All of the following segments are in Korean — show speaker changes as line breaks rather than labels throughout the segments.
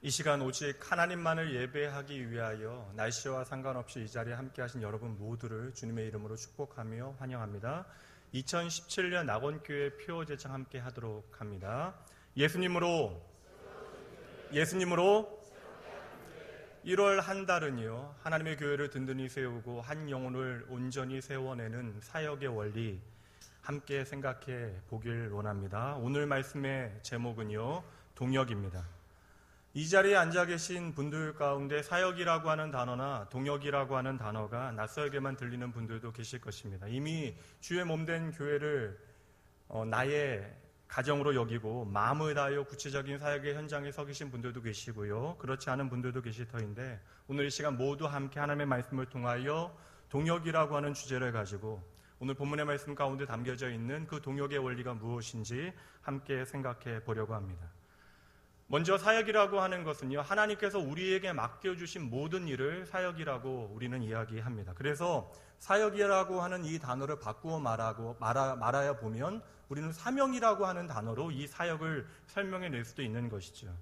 이 시간 오직 하나님만을 예배하기 위하여 날씨와 상관없이 이 자리에 함께 하신 여러분 모두를 주님의 이름으로 축복하며 환영합니다. 2017년 낙원교회 표어 제창 함께 하도록 합니다. 예수님으로 1월 한 달은요, 하나님의 교회를 든든히 세우고 한 영혼을 온전히 세워내는 사역의 원리 함께 생각해 보길 원합니다. 오늘 말씀의 제목은요, 동역입니다. 이 자리에 앉아 계신 분들 가운데 사역이라고 하는 단어나 동역이라고 하는 단어가 낯설게만 들리는 분들도 계실 것입니다. 이미 주의 몸된 교회를 나의 가정으로 여기고 마음을 다하여 구체적인 사역의 현장에 서 계신 분들도 계시고요. 그렇지 않은 분들도 계실 터인데 오늘 이 시간 모두 함께 하나님의 말씀을 통하여 동역이라고 하는 주제를 가지고 오늘 본문의 말씀 가운데 담겨져 있는 그 동역의 원리가 무엇인지 함께 생각해 보려고 합니다. 먼저 사역이라고 하는 것은요, 하나님께서 우리에게 맡겨주신 모든 일을 사역이라고 우리는 이야기합니다. 그래서 사역이라고 하는 이 단어를 바꾸어 말아야 보면 우리는 사명이라고 하는 단어로 이 사역을 설명해 낼 수도 있는 것이죠.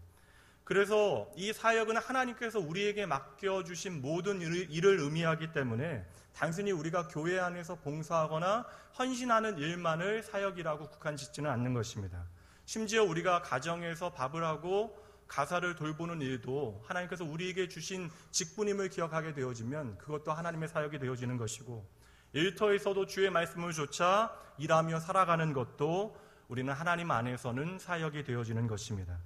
그래서 이 사역은 하나님께서 우리에게 맡겨주신 모든 일을 의미하기 때문에 단순히 우리가 교회 안에서 봉사하거나 헌신하는 일만을 사역이라고 국한짓지는 않는 것입니다. 심지어 우리가 가정에서 밥을 하고 가사를 돌보는 일도 하나님께서 우리에게 주신 직분임을 기억하게 되어지면 그것도 하나님의 사역이 되어지는 것이고, 일터에서도 주의 말씀을 좇아 일하며 살아가는 것도 우리는 하나님 안에서는 사역이 되어지는 것입니다.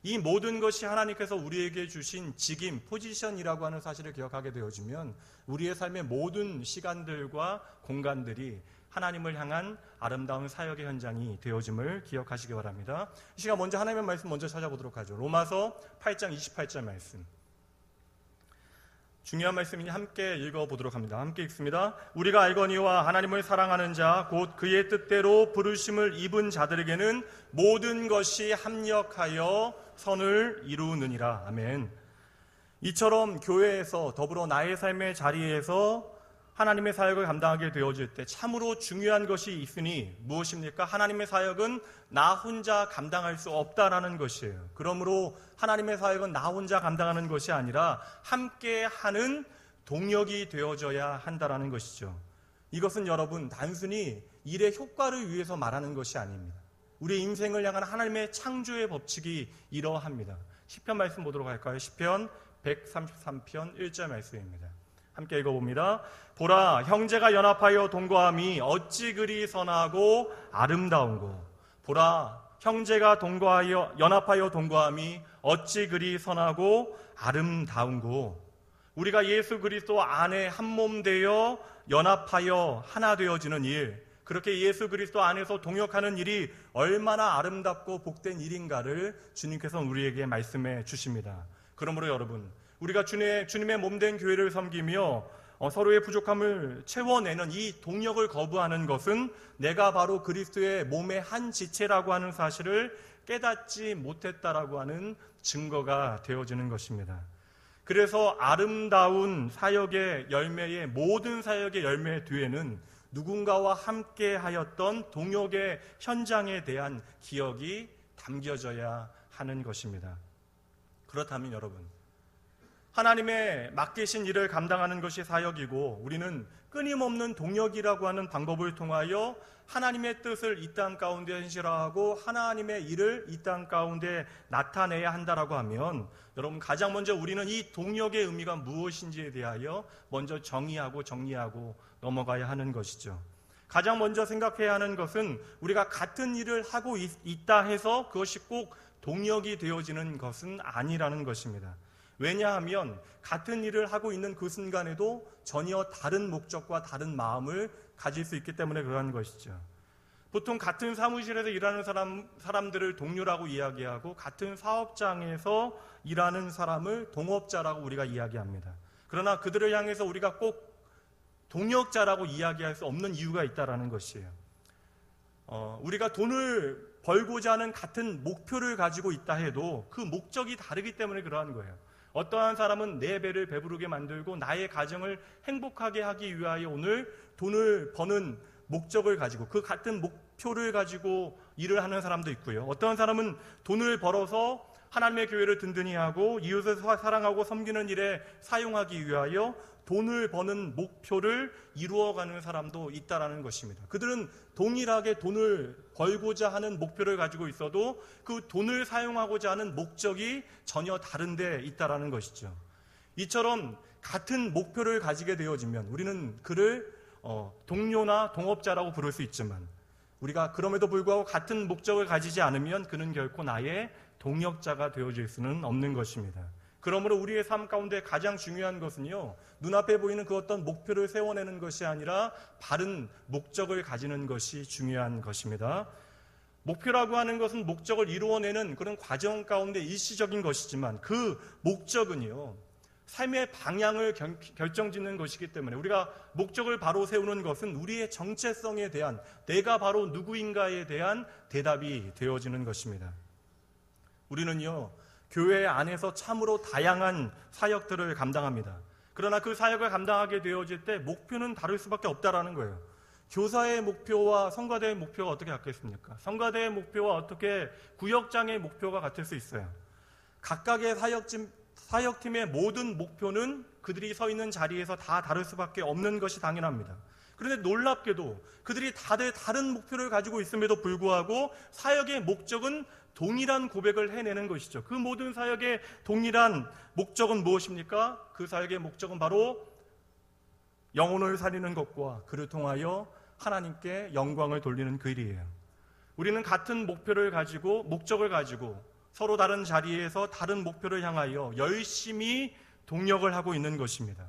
이 모든 것이 하나님께서 우리에게 주신 직임, 포지션이라고 하는 사실을 기억하게 되어지면 우리의 삶의 모든 시간들과 공간들이 하나님을 향한 아름다운 사역의 현장이 되어짐을 기억하시기 바랍니다. 이 시간 먼저 하나님의 말씀 먼저 찾아보도록 하죠. 로마서 8장 28절 말씀. 중요한 말씀이니 함께 읽어보도록 합니다. 함께 읽습니다. 우리가 알거니와 하나님을 사랑하는 자 곧 그의 뜻대로 부르심을 입은 자들에게는 모든 것이 합력하여 선을 이루느니라. 아멘. 이처럼 교회에서 더불어 나의 삶의 자리에서 하나님의 사역을 감당하게 되어질 때 참으로 중요한 것이 있으니 무엇입니까? 하나님의 사역은 나 혼자 감당할 수 없다라는 것이에요. 그러므로 하나님의 사역은 나 혼자 감당하는 것이 아니라 함께하는 동역이 되어져야 한다라는 것이죠. 이것은 여러분 단순히 일의 효과를 위해서 말하는 것이 아닙니다. 우리의 인생을 향한 하나님의 창조의 법칙이 이러합니다. 시편 말씀 보도록 할까요? 시편 133편 1절 말씀입니다. 함께 읽어봅니다. 보라, 형제가 연합하여 동거함이 어찌 그리 선하고 아름다운고. 보라, 형제가 연합하여 동거함이 어찌 그리 선하고 아름다운고. 우리가 예수 그리스도 안에 한 몸 되어 연합하여 하나 되어지는 일, 그렇게 예수 그리스도 안에서 동역하는 일이 얼마나 아름답고 복된 일인가를 주님께서 우리에게 말씀해 주십니다. 그러므로 여러분, 우리가 주님의 몸된 교회를 섬기며 서로의 부족함을 채워내는 이 동역을 거부하는 것은 내가 바로 그리스도의 몸의 한 지체라고 하는 사실을 깨닫지 못했다라고 하는 증거가 되어지는 것입니다. 그래서 아름다운 사역의 열매의 모든 사역의 열매 뒤에는 누군가와 함께 하였던 동역의 현장에 대한 기억이 담겨져야 하는 것입니다. 그렇다면 여러분, 하나님의 맡기신 일을 감당하는 것이 사역이고 우리는 끊임없는 동역이라고 하는 방법을 통하여 하나님의 뜻을 이 땅 가운데 현실화하고 하나님의 일을 이 땅 가운데 나타내야 한다라고 하면 여러분, 가장 먼저 우리는 이 동역의 의미가 무엇인지에 대하여 먼저 정의하고 정리하고 넘어가야 하는 것이죠. 가장 먼저 생각해야 하는 것은 우리가 같은 일을 하고 있다 해서 그것이 꼭 동역이 되어지는 것은 아니라는 것입니다. 왜냐하면 같은 일을 하고 있는 그 순간에도 전혀 다른 목적과 다른 마음을 가질 수 있기 때문에 그러한 것이죠. 보통 같은 사무실에서 일하는 사람들을 동료라고 이야기하고 같은 사업장에서 일하는 사람을 동업자라고 우리가 이야기합니다. 그러나 그들을 향해서 우리가 꼭 동역자라고 이야기할 수 없는 이유가 있다는 것이에요. 우리가 돈을 벌고자 하는 같은 목표를 가지고 있다 해도 그 목적이 다르기 때문에 그러한 거예요. 어떠한 사람은 내 배를 배부르게 만들고 나의 가정을 행복하게 하기 위하여 오늘 돈을 버는 목적을 가지고 그 같은 목표를 가지고 일을 하는 사람도 있고요. 어떠한 사람은 돈을 벌어서 하나님의 교회를 든든히 하고 이웃을 사랑하고 섬기는 일에 사용하기 위하여 돈을 버는 목표를 이루어가는 사람도 있다라는 것입니다. 그들은 동일하게 돈을 벌고자 하는 목표를 가지고 있어도 그 돈을 사용하고자 하는 목적이 전혀 다른 데 있다라는 것이죠. 이처럼 같은 목표를 가지게 되어지면 우리는 그를 동료나 동업자라고 부를 수 있지만, 우리가 그럼에도 불구하고 같은 목적을 가지지 않으면 그는 결코 나의 동역자가 되어질 수는 없는 것입니다. 그러므로 우리의 삶 가운데 가장 중요한 것은요, 눈앞에 보이는 그 어떤 목표를 세워내는 것이 아니라 바른 목적을 가지는 것이 중요한 것입니다. 목표라고 하는 것은 목적을 이루어내는 그런 과정 가운데 일시적인 것이지만, 그 목적은요, 삶의 방향을 결정짓는 것이기 때문에 우리가 목적을 바로 세우는 것은 우리의 정체성에 대한, 내가 바로 누구인가에 대한 대답이 되어지는 것입니다. 우리는요, 교회 안에서 참으로 다양한 사역들을 감당합니다. 그러나 그 사역을 감당하게 되어질 때 목표는 다를 수밖에 없다라는 거예요. 교사의 목표와 성가대의 목표가 어떻게 같겠습니까? 성가대의 목표와 어떻게 구역장의 목표가 같을 수 있어요? 각각의 사역팀의 모든 목표는 그들이 서 있는 자리에서 다 다를 수밖에 없는 것이 당연합니다. 그런데 놀랍게도 그들이 다들 다른 목표를 가지고 있음에도 불구하고 사역의 목적은 동일한 고백을 해내는 것이죠. 그 모든 사역의 동일한 목적은 무엇입니까? 그 사역의 목적은 바로 영혼을 살리는 것과 그를 통하여 하나님께 영광을 돌리는 그 일이에요. 우리는 같은 목표를 가지고, 목적을 가지고 서로 다른 자리에서 다른 목표를 향하여 열심히 동역을 하고 있는 것입니다.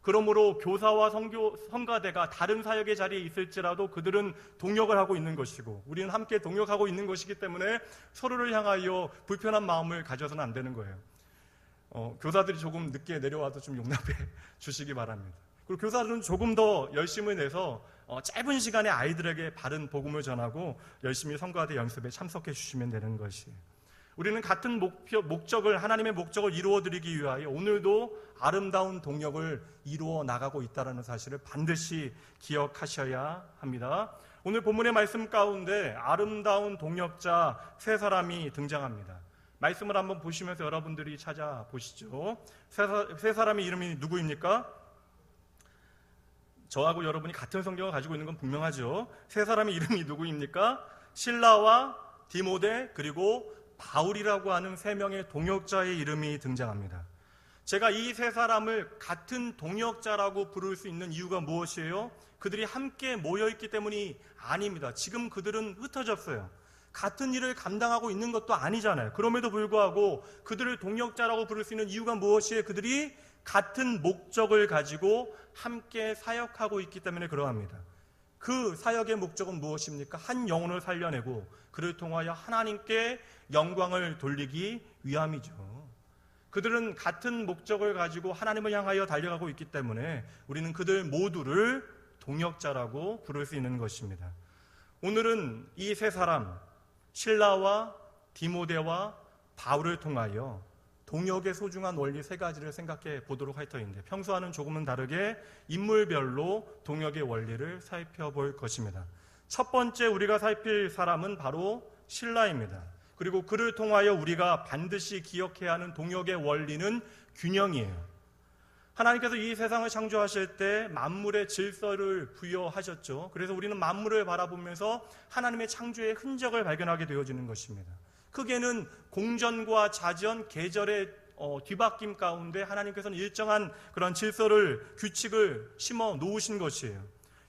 그러므로 교사와 성가대가 다른 사역의 자리에 있을지라도 그들은 동역을 하고 있는 것이고, 우리는 함께 동역하고 있는 것이기 때문에 서로를 향하여 불편한 마음을 가져서는 안 되는 거예요. 교사들이 조금 늦게 내려와도 좀 용납해 주시기 바랍니다. 그리고 교사들은 조금 더 열심을 내서 짧은 시간에 아이들에게 바른 복음을 전하고 열심히 성가대 연습에 참석해 주시면 되는 것이에요. 우리는 같은 목적을, 하나님의 목적을 이루어드리기 위하여 오늘도 아름다운 동역을 이루어 나가고 있다는 사실을 반드시 기억하셔야 합니다. 오늘 본문의 말씀 가운데 아름다운 동역자 세 사람이 등장합니다. 말씀을 한번 보시면서 여러분들이 찾아보시죠. 세 사람의 이름이 누구입니까? 저하고 여러분이 같은 성경을 가지고 있는 건 분명하죠. 세 사람의 이름이 누구입니까? 실라와 디모데 그리고 바울이라고 하는 세 명의 동역자의 이름이 등장합니다. 제가 이 세 사람을 같은 동역자라고 부를 수 있는 이유가 무엇이에요? 그들이 함께 모여있기 때문이 아닙니다. 지금 그들은 흩어졌어요. 같은 일을 감당하고 있는 것도 아니잖아요. 그럼에도 불구하고 그들을 동역자라고 부를 수 있는 이유가 무엇이에요? 그들이 같은 목적을 가지고 함께 사역하고 있기 때문에 그러합니다. 그 사역의 목적은 무엇입니까? 한 영혼을 살려내고 그를 통하여 하나님께 영광을 돌리기 위함이죠. 그들은 같은 목적을 가지고 하나님을 향하여 달려가고 있기 때문에 우리는 그들 모두를 동역자라고 부를 수 있는 것입니다. 오늘은 이 세 사람, 실라와 디모데와 바울을 통하여 동역의 소중한 원리 세 가지를 생각해 보도록 할 터인데, 평소와는 조금은 다르게 인물별로 동역의 원리를 살펴볼 것입니다. 첫 번째 우리가 살필 사람은 바로 실라입니다. 그리고 그를 통하여 우리가 반드시 기억해야 하는 동역의 원리는 균형이에요. 하나님께서 이 세상을 창조하실 때 만물의 질서를 부여하셨죠. 그래서 우리는 만물을 바라보면서 하나님의 창조의 흔적을 발견하게 되어지는 것입니다. 크게는 공전과 자전, 계절의 뒤바뀜 가운데 하나님께서는 일정한 그런 질서를, 규칙을 심어 놓으신 것이에요.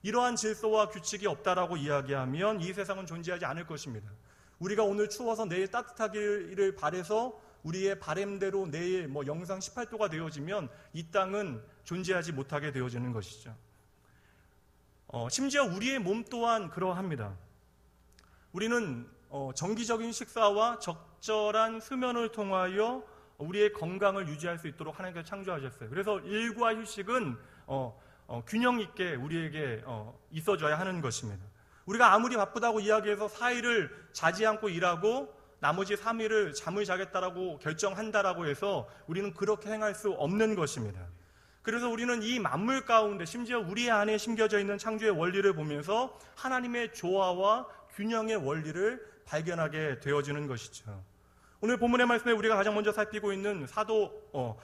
이러한 질서와 규칙이 없다라고 이야기하면 이 세상은 존재하지 않을 것입니다. 우리가 오늘 추워서 내일 따뜻하기를 바라서 우리의 바램대로 내일 영상 18도가 되어지면 이 땅은 존재하지 못하게 되어지는 것이죠. 심지어 우리의 몸 또한 그러합니다. 우리는 정기적인 식사와 적절한 수면을 통하여 우리의 건강을 유지할 수 있도록 하나님께서 창조하셨어요. 그래서 일과 휴식은 균형 있게 우리에게 있어줘야 하는 것입니다. 우리가 아무리 바쁘다고 이야기해서 4일을 자지 않고 일하고 나머지 3일을 잠을 자겠다라고 결정한다라고 해서 우리는 그렇게 행할 수 없는 것입니다. 그래서 우리는 이 만물 가운데, 심지어 우리 안에 심겨져 있는 창조의 원리를 보면서 하나님의 조화와 균형의 원리를 발견하게 되어지는 것이죠. 오늘 본문의 말씀에 우리가 가장 먼저 살피고 있는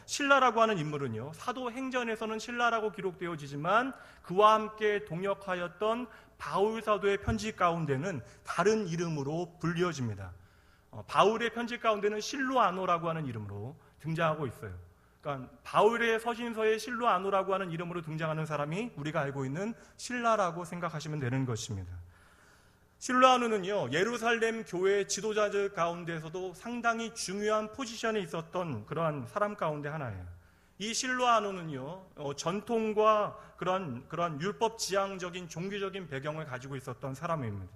신라라고 하는 인물은요, 사도행전에서는 신라라고 기록되어지지만 그와 함께 동역하였던 바울 사도의 편지 가운데는 다른 이름으로 불리어집니다. 바울의 편지 가운데는 실로아노라고 하는 이름으로 등장하고 있어요. 그러니까 바울의 서신서에 실로아노라고 하는 이름으로 등장하는 사람이 우리가 알고 있는 신라라고 생각하시면 되는 것입니다. 실로아노는요, 예루살렘 교회 지도자들 가운데서도 상당히 중요한 포지션에 있었던 그러한 사람 가운데 하나예요. 이 실로아노는요, 전통과 그런 율법 지향적인 종교적인 배경을 가지고 있었던 사람입니다.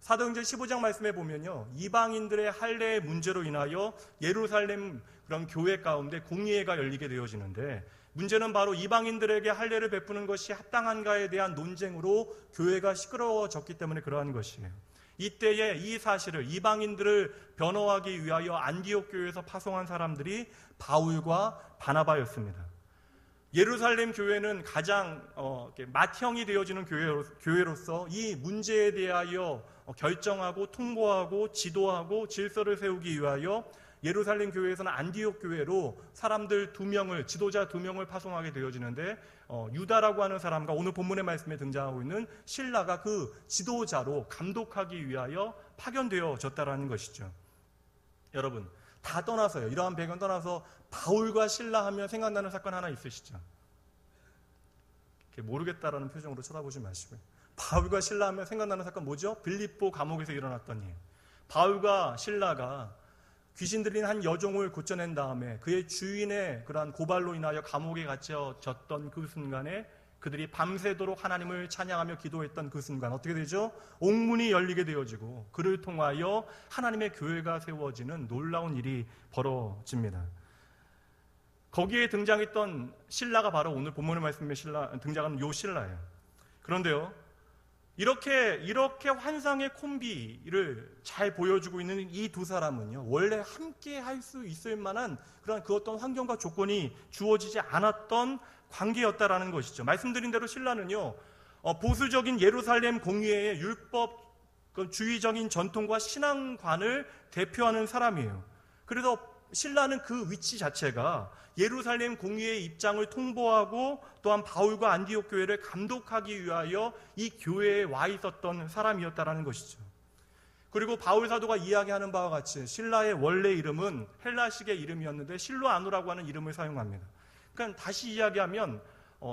사도행전 15장 말씀에 보면요, 이방인들의 할례의 문제로 인하여 예루살렘 그런 교회 가운데 공의회가 열리게 되어지는데, 문제는 바로 이방인들에게 할례를 베푸는 것이 합당한가에 대한 논쟁으로 교회가 시끄러워졌기 때문에 그러한 것이에요. 이때에 이 사실을, 이방인들을 변호하기 위하여 안디옥 교회에서 파송한 사람들이 바울과 바나바였습니다. 예루살렘 교회는 가장 맏형이 되어지는 교회로서 이 문제에 대하여 결정하고 통보하고 지도하고 질서를 세우기 위하여 예루살렘 교회에서는 안디옥 교회로 사람들 2명을, 지도자 2명을 파송하게 되어지는데, 유다라고 하는 사람과 오늘 본문의 말씀에 등장하고 있는 신라가 그 지도자로 감독하기 위하여 파견되어졌다라는 것이죠. 여러분, 다 떠나서요, 이러한 배경 떠나서 바울과 신라 하면 생각나는 사건 하나 있으시죠? 모르겠다라는 표정으로 쳐다보지 마시고요. 바울과 신라 하면 생각나는 사건 뭐죠? 빌립보 감옥에서 일어났던 일. 바울과 신라가 귀신 들린 한 여종을 고쳐낸 다음에 그의 주인의 그러한 고발로 인하여 감옥에 갇혀졌던 그 순간에 그들이 밤새도록 하나님을 찬양하며 기도했던 그 순간 어떻게 되죠? 옥문이 열리게 되어지고 그를 통하여 하나님의 교회가 세워지는 놀라운 일이 벌어집니다. 거기에 등장했던 신라가 바로 오늘 본문의 말씀에 등장하는 요 신라예요. 그런데요, 이렇게 환상의 콤비를 잘 보여주고 있는 이 두 사람은요, 원래 함께 할 수 있을 만한 그런 그 어떤 환경과 조건이 주어지지 않았던 관계였다라는 것이죠. 말씀드린 대로 신라는요, 보수적인 예루살렘 공의회의 율법 주의적인 전통과 신앙관을 대표하는 사람이에요. 그래서 신라는 그 위치 자체가 예루살렘 공의회의 입장을 통보하고 또한 바울과 안디옥 교회를 감독하기 위하여 이 교회에 와 있었던 사람이었다라는 것이죠. 그리고 바울 사도가 이야기하는 바와 같이 신라의 원래 이름은 헬라식의 이름이었는데 실로아노라고 하는 이름을 사용합니다. 그러니까 다시 이야기하면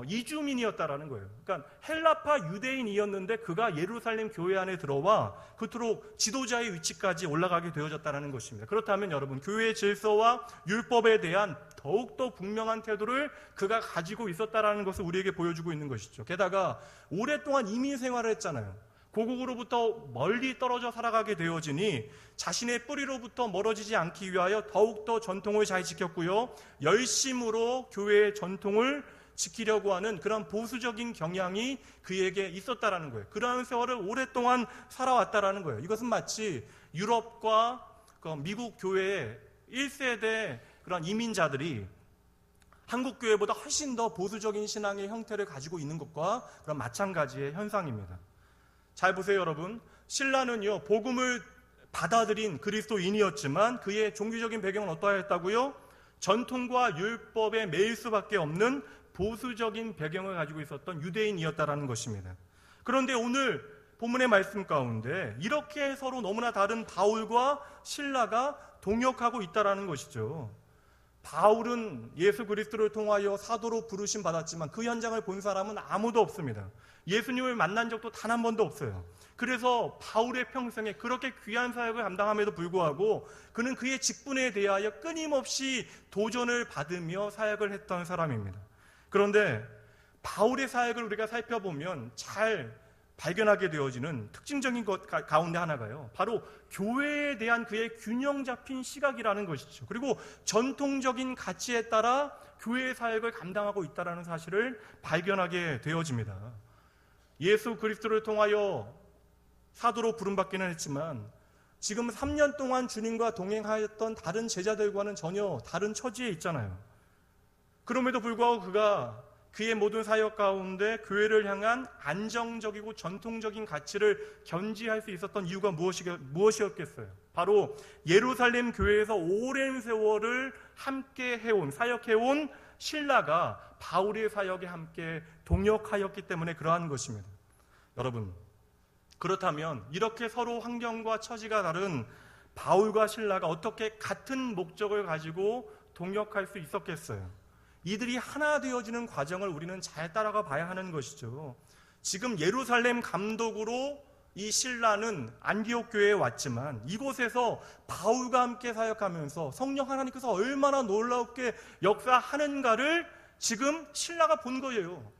이주민이었다라는 거예요. 그러니까 헬라파 유대인이었는데 그가 예루살렘 교회 안에 들어와 그토록 지도자의 위치까지 올라가게 되어졌다는 것입니다. 그렇다면 여러분, 교회의 질서와 율법에 대한 더욱더 분명한 태도를 그가 가지고 있었다는 것을 우리에게 보여주고 있는 것이죠. 게다가 오랫동안 이민 생활을 했잖아요. 고국으로부터 멀리 떨어져 살아가게 되어지니 자신의 뿌리로부터 멀어지지 않기 위하여 더욱더 전통을 잘 지켰고요, 열심으로 교회의 전통을 지키려고 하는 그런 보수적인 경향이 그에게 있었다라는 거예요. 그러한 세월을 오랫동안 살아왔다라는 거예요. 이것은 마치 유럽과 미국 교회의 1세대 그런 이민자들이 한국 교회보다 훨씬 더 보수적인 신앙의 형태를 가지고 있는 것과 그런 마찬가지의 현상입니다. 잘 보세요, 여러분. 신라는요, 복음을 받아들인 그리스도인이었지만 그의 종교적인 배경은 어떠하였다고요? 전통과 율법에 매일 수밖에 없는 보수적인 배경을 가지고 있었던 유대인이었다라는 것입니다. 그런데 오늘 본문의 말씀 가운데 이렇게 서로 너무나 다른 바울과 신라가 동역하고 있다라는 것이죠. 바울은 예수 그리스도를 통하여 사도로 부르심 받았지만 그 현장을 본 사람은 아무도 없습니다. 예수님을 만난 적도 단 한 번도 없어요. 그래서 바울의 평생에 그렇게 귀한 사역을 감당함에도 불구하고 그는 그의 직분에 대하여 끊임없이 도전을 받으며 사역을 했던 사람입니다. 그런데 바울의 사역을 우리가 살펴보면 잘 발견하게 되어지는 특징적인 것 가운데 하나가요, 바로 교회에 대한 그의 균형 잡힌 시각이라는 것이죠. 그리고 전통적인 가치에 따라 교회의 사역을 감당하고 있다는 사실을 발견하게 되어집니다. 예수 그리스도를 통하여 사도로 부름받기는 했지만 지금 3년 동안 주님과 동행하였던 다른 제자들과는 전혀 다른 처지에 있잖아요. 그럼에도 불구하고 그가 그의 모든 사역 가운데 교회를 향한 안정적이고 전통적인 가치를 견지할 수 있었던 이유가 무엇이었겠어요? 바로 예루살렘 교회에서 오랜 세월을 함께 해온, 사역해온 신라가 바울의 사역에 함께 동역하였기 때문에 그러한 것입니다. 여러분, 그렇다면 이렇게 서로 환경과 처지가 다른 바울과 신라가 어떻게 같은 목적을 가지고 동역할 수 있었겠어요? 이들이 하나 되어지는 과정을 우리는 잘 따라가 봐야 하는 것이죠. 지금 예루살렘 감독으로 이 신라는 안디옥 교회에 왔지만 이곳에서 바울과 함께 사역하면서 성령 하나님께서 얼마나 놀랍게 역사하는가를 지금 신라가 본 거예요.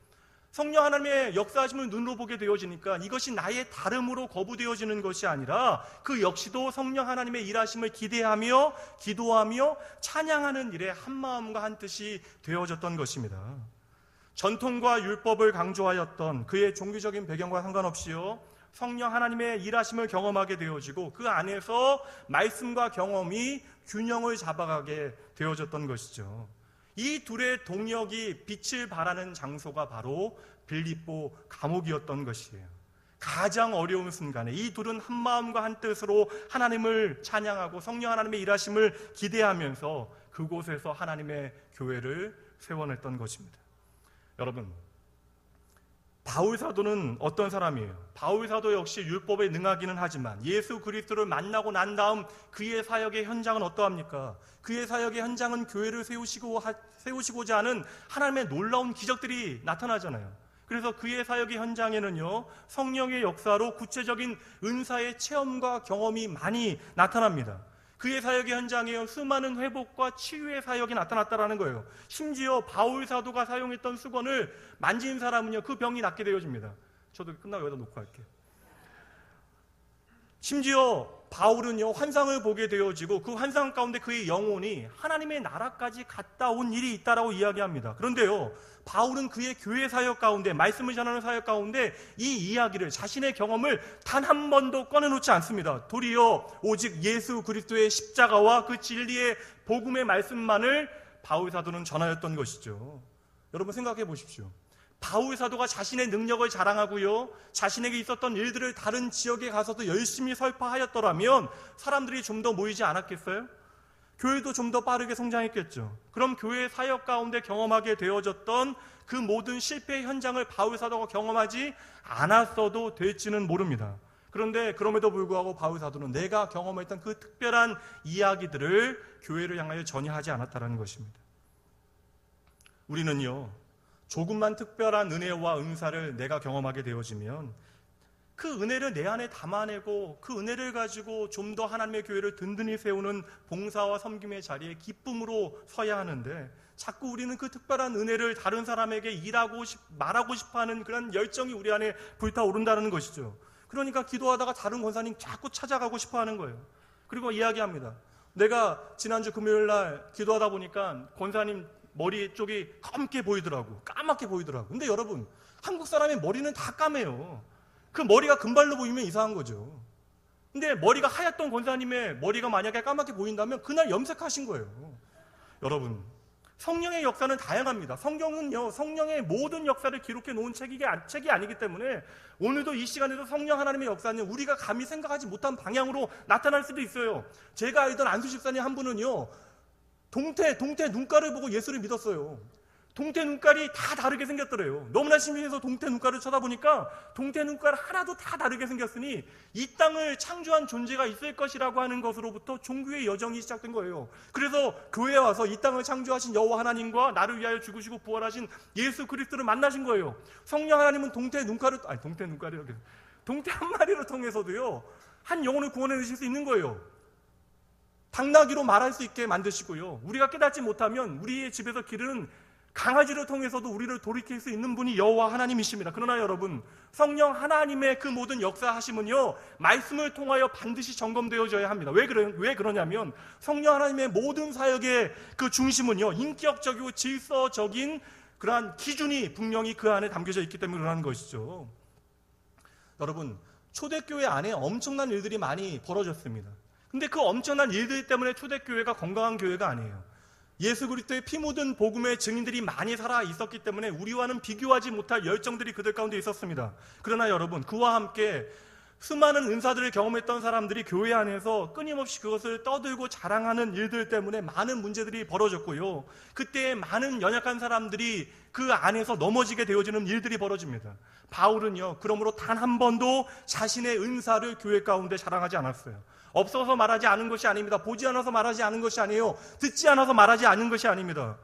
성령 하나님의 역사하심을 눈으로 보게 되어지니까 이것이 나의 다름으로 거부되어지는 것이 아니라 그 역시도 성령 하나님의 일하심을 기대하며 기도하며 찬양하는 일에 한 마음과 한 뜻이 되어졌던 것입니다. 전통과 율법을 강조하였던 그의 종교적인 배경과 상관없이요, 성령 하나님의 일하심을 경험하게 되어지고 그 안에서 말씀과 경험이 균형을 잡아가게 되어졌던 것이죠. 이 둘의 동역이 빛을 발하는 장소가 바로 빌립보 감옥이었던 것이에요. 가장 어려운 순간에 이 둘은 한 마음과 한 뜻으로 하나님을 찬양하고 성령 하나님의 일하심을 기대하면서 그곳에서 하나님의 교회를 세워냈던 것입니다. 여러분, 바울 사도는 어떤 사람이에요? 바울 사도 역시 율법에 능하기는 하지만 예수 그리스도를 만나고 난 다음 그의 사역의 현장은 어떠합니까? 그의 사역의 현장은 교회를 세우시고자 하는 하나님의 놀라운 기적들이 나타나잖아요. 그래서 그의 사역의 현장에는요, 성령의 역사로 구체적인 은사의 체험과 경험이 많이 나타납니다. 그의 사역의 현장에 수많은 회복과 치유의 사역이 나타났다는 거예요. 심지어 바울 사도가 사용했던 수건을 만진 사람은요, 그 병이 낫게 되어집니다. 저도 끝나고 여기다 놓고 할게요. 심지어 바울은요, 환상을 보게 되어지고 그 환상 가운데 그의 영혼이 하나님의 나라까지 갔다 온 일이 있다라고 이야기합니다. 그런데요, 바울은 그의 교회 사역 가운데, 말씀을 전하는 사역 가운데 이 이야기를, 자신의 경험을 단 한 번도 꺼내놓지 않습니다. 도리어 오직 예수 그리스도의 십자가와 그 진리의 복음의 말씀만을 바울 사도는 전하였던 것이죠. 여러분 생각해 보십시오. 바울 사도가 자신의 능력을 자랑하고요, 자신에게 있었던 일들을 다른 지역에 가서도 열심히 설파하였더라면 사람들이 좀 더 모이지 않았겠어요? 교회도 좀 더 빠르게 성장했겠죠. 그럼 교회 사역 가운데 경험하게 되어졌던 그 모든 실패의 현장을 바울 사도가 경험하지 않았어도 될지는 모릅니다. 그런데 그럼에도 불구하고 바울 사도는 내가 경험했던 그 특별한 이야기들을 교회를 향하여 전이하지 않았다는 것입니다. 우리는요, 조금만 특별한 은혜와 은사를 내가 경험하게 되어지면 그 은혜를 내 안에 담아내고 그 은혜를 가지고 좀 더 하나님의 교회를 든든히 세우는 봉사와 섬김의 자리에 기쁨으로 서야 하는데, 자꾸 우리는 그 특별한 은혜를 다른 사람에게 말하고 싶어하는 그런 열정이 우리 안에 불타오른다는 것이죠. 그러니까 기도하다가 다른 권사님 자꾸 찾아가고 싶어하는 거예요. 그리고 이야기합니다. 내가 지난주 금요일 날 기도하다 보니까 권사님 머리 쪽이 까맣게 보이더라고. 근데 여러분, 한국 사람의 머리는 다 까매요. 그 머리가 금발로 보이면 이상한 거죠. 근데 머리가 하얗던 권사님의 머리가 만약에 까맣게 보인다면 그날 염색하신 거예요. 여러분, 성령의 역사는 다양합니다. 성경은요, 성령의 모든 역사를 기록해 놓은 책이 아니기 때문에 오늘도 이 시간에도 성령 하나님의 역사는 우리가 감히 생각하지 못한 방향으로 나타날 수도 있어요. 제가 알던 안수 집사님 한 분은요, 동태 눈가를 보고 예수를 믿었어요. 동태 눈깔이 다 다르게 생겼더래요. 너무나 신기해서 동태 눈깔을 쳐다보니까 동태 눈깔 하나도 다 다르게 생겼으니 이 땅을 창조한 존재가 있을 것이라고 하는 것으로부터 종교의 여정이 시작된 거예요. 그래서 교회에 와서 이 땅을 창조하신 여호와 하나님과 나를 위하여 죽으시고 부활하신 예수 그리스도를 만나신 거예요. 성령 하나님은 동태 한 마리를 통해서도요, 한 영혼을 구원해 주실 수 있는 거예요. 당나귀로 말할 수 있게 만드시고요, 우리가 깨닫지 못하면 우리의 집에서 기르는 강아지를 통해서도 우리를 돌이킬 수 있는 분이 여호와 하나님이십니다. 그러나 여러분, 성령 하나님의 그 모든 역사하심은요, 말씀을 통하여 반드시 점검되어져야 합니다. 왜 그러냐면 성령 하나님의 모든 사역의 그 중심은요, 인격적이고 질서적인 그러한 기준이 분명히 그 안에 담겨져 있기 때문에 그러는 것이죠. 여러분, 초대교회 안에 엄청난 일들이 많이 벌어졌습니다. 근데 그 엄청난 일들 때문에 초대교회가 건강한 교회가 아니에요. 예수 그리스도의 피 묻은 복음의 증인들이 많이 살아 있었기 때문에 우리와는 비교하지 못할 열정들이 그들 가운데 있었습니다. 그러나 여러분, 그와 함께 수많은 은사들을 경험했던 사람들이 교회 안에서 끊임없이 그것을 떠들고 자랑하는 일들 때문에 많은 문제들이 벌어졌고요. 그때 많은 연약한 사람들이 그 안에서 넘어지게 되어지는 일들이 벌어집니다. 바울은요, 그러므로 단 한 번도 자신의 은사를 교회 가운데 자랑하지 않았어요. 없어서 말하지 않은 것이 아닙니다. 보지 않아서 말하지 않은 것이 아니에요. 듣지 않아서 말하지 않은 것이 아닙니다.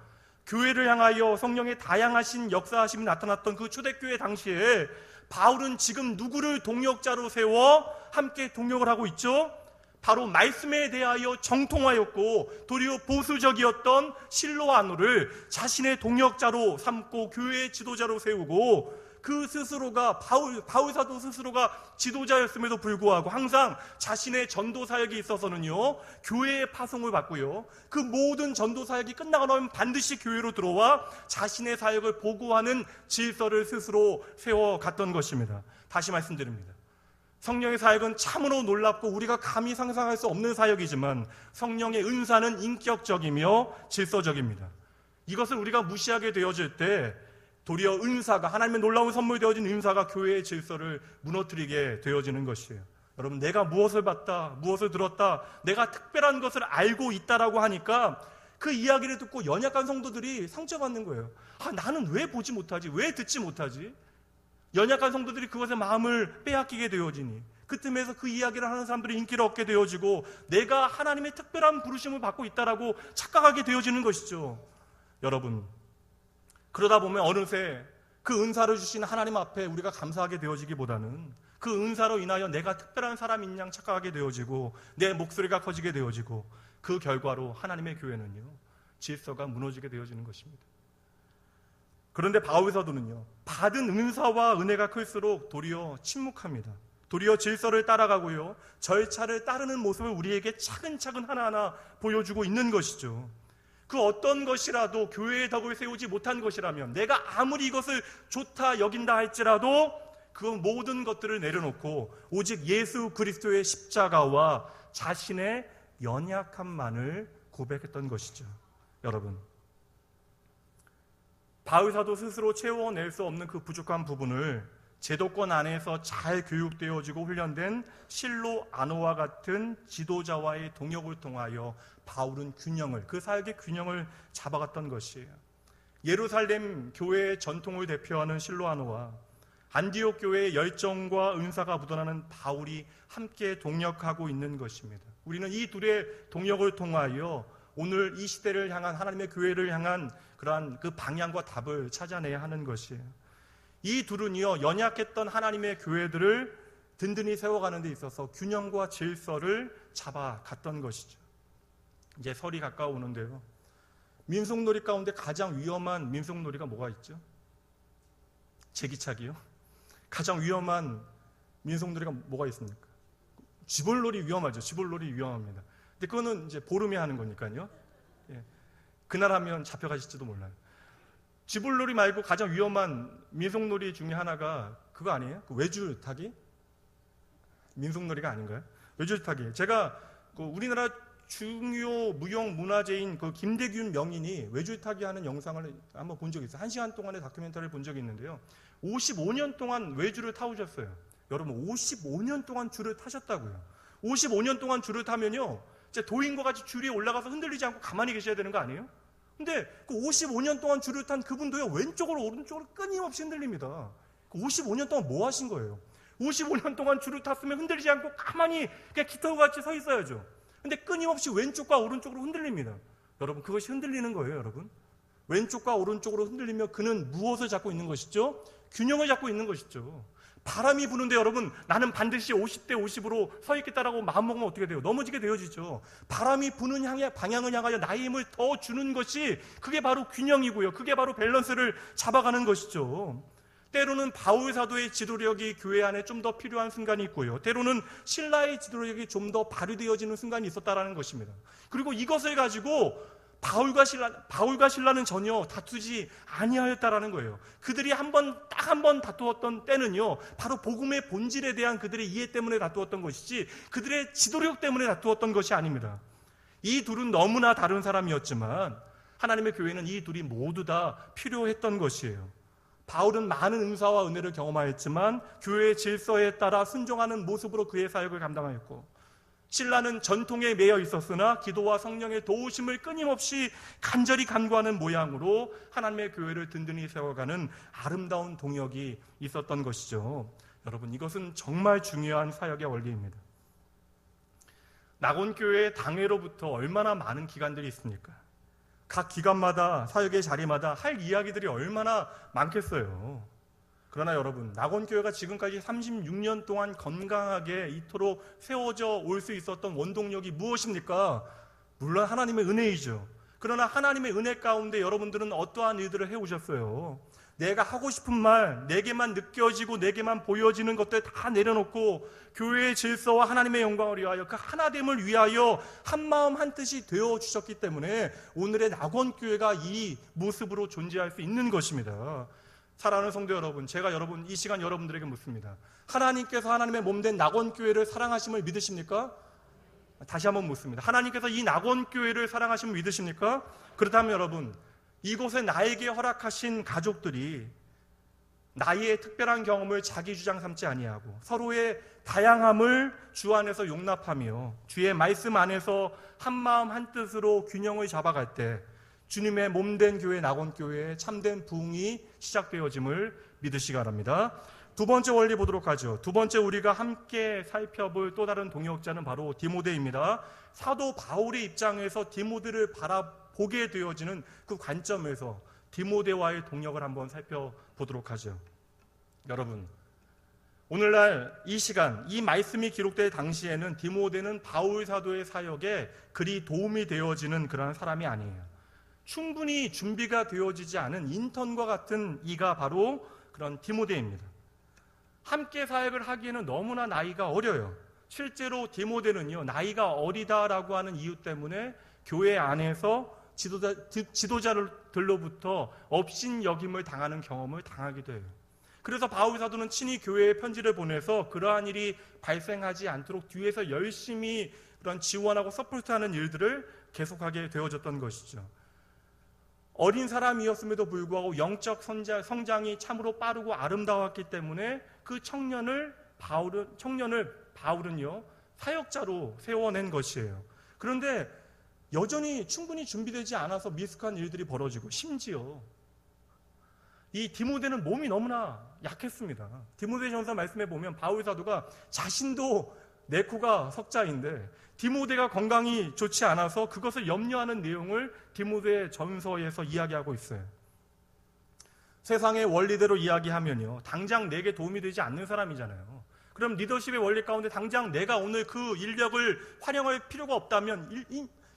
교회를 향하여 성령의 다양하신 역사하심이 나타났던 그 초대교회 당시에 바울은 지금 누구를 동역자로 세워 함께 동역을 하고 있죠? 바로 말씀에 대하여 정통하였고 도리어 보수적이었던 실로아노를 자신의 동역자로 삼고 교회의 지도자로 세우고, 그 스스로가 바울 사도 스스로가 지도자였음에도 불구하고 항상 자신의 전도 사역이 있어서는요, 교회의 파송을 받고요, 그 모든 전도 사역이 끝나고 나면 반드시 교회로 들어와 자신의 사역을 보고하는 질서를 스스로 세워갔던 것입니다. 다시 말씀드립니다. 성령의 사역은 참으로 놀랍고 우리가 감히 상상할 수 없는 사역이지만 성령의 은사는 인격적이며 질서적입니다. 이것을 우리가 무시하게 되어질 때 도리어 은사가, 하나님의 놀라운 선물이 되어진 은사가 교회의 질서를 무너뜨리게 되어지는 것이에요. 여러분, 내가 무엇을 봤다, 무엇을 들었다, 내가 특별한 것을 알고 있다라고 하니까 그 이야기를 듣고 연약한 성도들이 상처받는 거예요. 나는 왜 보지 못하지? 왜 듣지 못하지? 연약한 성도들이 그것에 마음을 빼앗기게 되어지니 그 틈에서 그 이야기를 하는 사람들이 인기를 얻게 되어지고 내가 하나님의 특별한 부르심을 받고 있다라고 착각하게 되어지는 것이죠. 여러분, 그러다 보면 어느새 그 은사를 주신 하나님 앞에 우리가 감사하게 되어지기보다는 그 은사로 인하여 내가 특별한 사람인 양 착각하게 되어지고 내 목소리가 커지게 되어지고, 그 결과로 하나님의 교회는요, 질서가 무너지게 되어지는 것입니다. 그런데 바울 사도는요, 받은 은사와 은혜가 클수록 도리어 침묵합니다. 도리어 질서를 따라가고요, 절차를 따르는 모습을 우리에게 차근차근 하나하나 보여주고 있는 것이죠. 그 어떤 것이라도 교회의 덕을 세우지 못한 것이라면, 내가 아무리 이것을 좋다 여긴다 할지라도 그 모든 것들을 내려놓고 오직 예수 그리스도의 십자가와 자신의 연약함만을 고백했던 것이죠. 여러분, 바울 사도 스스로 채워낼 수 없는 그 부족한 부분을 제도권 안에서 잘 교육되어지고 훈련된 실로아노와 같은 지도자와의 동역을 통하여 바울은 그 사역의 균형을 잡아갔던 것이에요. 예루살렘 교회의 전통을 대표하는 실로아노와 안디옥 교회의 열정과 은사가 묻어나는 바울이 함께 동역하고 있는 것입니다. 우리는 이 둘의 동역을 통하여 오늘 이 시대를 향한, 하나님의 교회를 향한 그러한 그 방향과 답을 찾아내야 하는 것이에요. 이 둘은요, 연약했던 하나님의 교회들을 든든히 세워가는 데 있어서 균형과 질서를 잡아갔던 것이죠. 이제 설이 가까워오는데요, 민속놀이 가운데 가장 위험한 민속놀이가 뭐가 있죠? 제기차기요? 가장 위험한 민속놀이가 뭐가 있습니까? 쥐볼놀이 위험하죠. 쥐볼놀이 위험합니다. 근데 그거는 이제 보름에 하는 거니까요. 예. 그날 하면 잡혀가실지도 몰라요. 쥐볼놀이 말고 가장 위험한 민속놀이 중에 하나가 그거 아니에요? 그 외줄 타기? 민속놀이가 아닌가요? 외줄 타기. 제가 그 우리나라 중요 무형 문화재인 그 김대균 명인이 외줄 타기 하는 영상을 한번 본 적이 있어요. 1시간 동안의 다큐멘터리를 본 적이 있는데요, 55년 동안 외줄을 타오셨어요. 여러분, 55년 동안 줄을 타셨다고요. 55년 동안 줄을 타면요, 도인과 같이 줄 위에 올라가서 흔들리지 않고 가만히 계셔야 되는 거 아니에요? 근데 그 55년 동안 줄을 탄 그분도요, 왼쪽으로 오른쪽으로 끊임없이 흔들립니다. 55년 동안 뭐 하신 거예요? 55년 동안 줄을 탔으면 흔들리지 않고 가만히 그냥 깃털같이 서 있어야죠. 근데 끊임없이 왼쪽과 오른쪽으로 흔들립니다. 여러분, 그것이 흔들리는 거예요. 여러분, 왼쪽과 오른쪽으로 흔들리며 그는 무엇을 잡고 있는 것이죠? 균형을 잡고 있는 것이죠. 바람이 부는데 여러분, 나는 반드시 50대 50으로 서 있겠다라고 마음먹으면 어떻게 돼요? 넘어지게 되어지죠. 바람이 부는 방향을 향하여 나의 힘을 더 주는 것이, 그게 바로 균형이고요, 그게 바로 밸런스를 잡아가는 것이죠. 때로는 바울 사도의 지도력이 교회 안에 좀 더 필요한 순간이 있고요, 때로는 신라의 지도력이 좀 더 발휘되어지는 순간이 있었다라는 것입니다. 그리고 이것을 가지고 바울과 신라는 전혀 다투지 아니하였다라는 거예요. 그들이 딱 한 번 다투었던 때는요, 바로 복음의 본질에 대한 그들의 이해 때문에 다투었던 것이지 그들의 지도력 때문에 다투었던 것이 아닙니다. 이 둘은 너무나 다른 사람이었지만 하나님의 교회는 이 둘이 모두 다 필요했던 것이에요. 바울은 많은 은사와 은혜를 경험하였지만 교회의 질서에 따라 순종하는 모습으로 그의 사역을 감당하였고, 실라는 전통에 매여 있었으나 기도와 성령의 도우심을 끊임없이 간절히 간구하는 모양으로 하나님의 교회를 든든히 세워가는 아름다운 동역이 있었던 것이죠. 여러분, 이것은 정말 중요한 사역의 원리입니다. 낙원교회의 당회로부터 얼마나 많은 기관들이 있습니까? 각 기관마다, 사역의 자리마다 할 이야기들이 얼마나 많겠어요. 그러나 여러분, 낙원교회가 지금까지 36년 동안 건강하게 이토록 세워져 올 수 있었던 원동력이 무엇입니까? 물론 하나님의 은혜이죠. 그러나 하나님의 은혜 가운데 여러분들은 어떠한 일들을 해오셨어요? 내가 하고 싶은 말, 내게만 느껴지고 내게만 보여지는 것들 다 내려놓고 교회의 질서와 하나님의 영광을 위하여, 그 하나됨을 위하여 한마음 한뜻이 되어주셨기 때문에 오늘의 낙원교회가 이 모습으로 존재할 수 있는 것입니다. 사랑하는 성도 여러분, 제가 이 시간 여러분들에게 묻습니다. 하나님께서 하나님의 몸된 낙원교회를 사랑하심을 믿으십니까? 다시 한번 묻습니다. 하나님께서 이 낙원교회를 사랑하심을 믿으십니까? 그렇다면 여러분, 이곳에 나에게 허락하신 가족들이 나의 특별한 경험을 자기 주장 삼지 아니하고 서로의 다양함을 주 안에서 용납하며 주의 말씀 안에서 한마음 한뜻으로 균형을 잡아갈 때 주님의 몸된 교회 낙원교회의 참된 부흥이 시작되어짐을 믿으시기 바랍니다. 두 번째 원리 보도록 하죠. 두 번째 우리가 함께 살펴볼 또 다른 동역자는 바로 디모데입니다. 사도 바울의 입장에서 디모데를 바라보게 되어지는 그 관점에서 디모데와의 동역을 한번 살펴보도록 하죠. 여러분, 오늘날 이 시간, 이 말씀이 기록될 당시에는 디모데는 바울 사도의 사역에 그리 도움이 되어지는 그런 사람이 아니에요. 충분히 준비가 되어지지 않은 인턴과 같은 이가 바로 그런 디모데입니다. 함께 사역을 하기에는 너무나 나이가 어려요. 실제로 디모데는요, 나이가 어리다라고 하는 이유 때문에 교회 안에서 지도자들로부터 업신여김을 당하는 경험을 당하기도 해요. 그래서 바울 사도는 친히 교회에 편지를 보내서 그러한 일이 발생하지 않도록 뒤에서 열심히 그런 지원하고 서포트하는 일들을 계속하게 되어졌던 것이죠. 어린 사람이었음에도 불구하고 영적 성장이 참으로 빠르고 아름다웠기 때문에 그 청년을 바울은요, 사역자로 세워낸 것이에요. 그런데 여전히 충분히 준비되지 않아서 미숙한 일들이 벌어지고, 심지어 이 디모데는 몸이 너무나 약했습니다. 디모데전서 말씀에 보면 바울 사도가 자신도 네코가 석자인데 디모데가 건강이 좋지 않아서 그것을 염려하는 내용을 디모데 전서에서 이야기하고 있어요. 세상의 원리대로 이야기하면요, 당장 내게 도움이 되지 않는 사람이잖아요. 그럼 리더십의 원리 가운데 당장 내가 오늘 그 인력을 활용할 필요가 없다면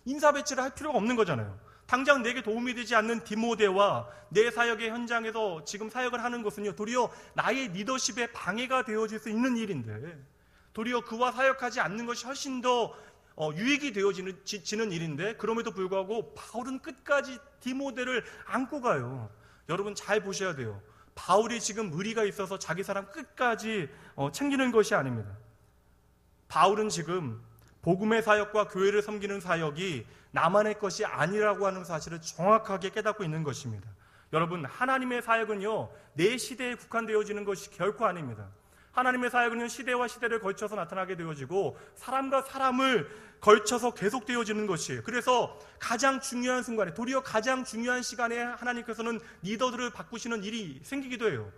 인사 배치를 할 필요가 없는 거잖아요. 당장 내게 도움이 되지 않는 디모데와 내 사역의 현장에서 지금 사역을 하는 것은요, 도리어 나의 리더십에 방해가 되어질 수 있는 일인데, 도리어 그와 사역하지 않는 것이 훨씬 더 유익이 되어지는 일인데, 그럼에도 불구하고 바울은 끝까지 디모데를 안고 가요. 여러분 잘 보셔야 돼요. 바울이 지금 의리가 있어서 자기 사람 끝까지 챙기는 것이 아닙니다. 바울은 지금 복음의 사역과 교회를 섬기는 사역이 나만의 것이 아니라고 하는 사실을 정확하게 깨닫고 있는 것입니다. 여러분, 하나님의 사역은요, 내 시대에 국한되어지는 것이 결코 아닙니다. 하나님의 사역은 시대와 시대를 걸쳐서 나타나게 되어지고 사람과 사람을 걸쳐서 계속되어지는 것이에요. 그래서 가장 중요한 순간에, 도리어 가장 중요한 시간에 하나님께서는 리더들을 바꾸시는 일이 생기기도 해요.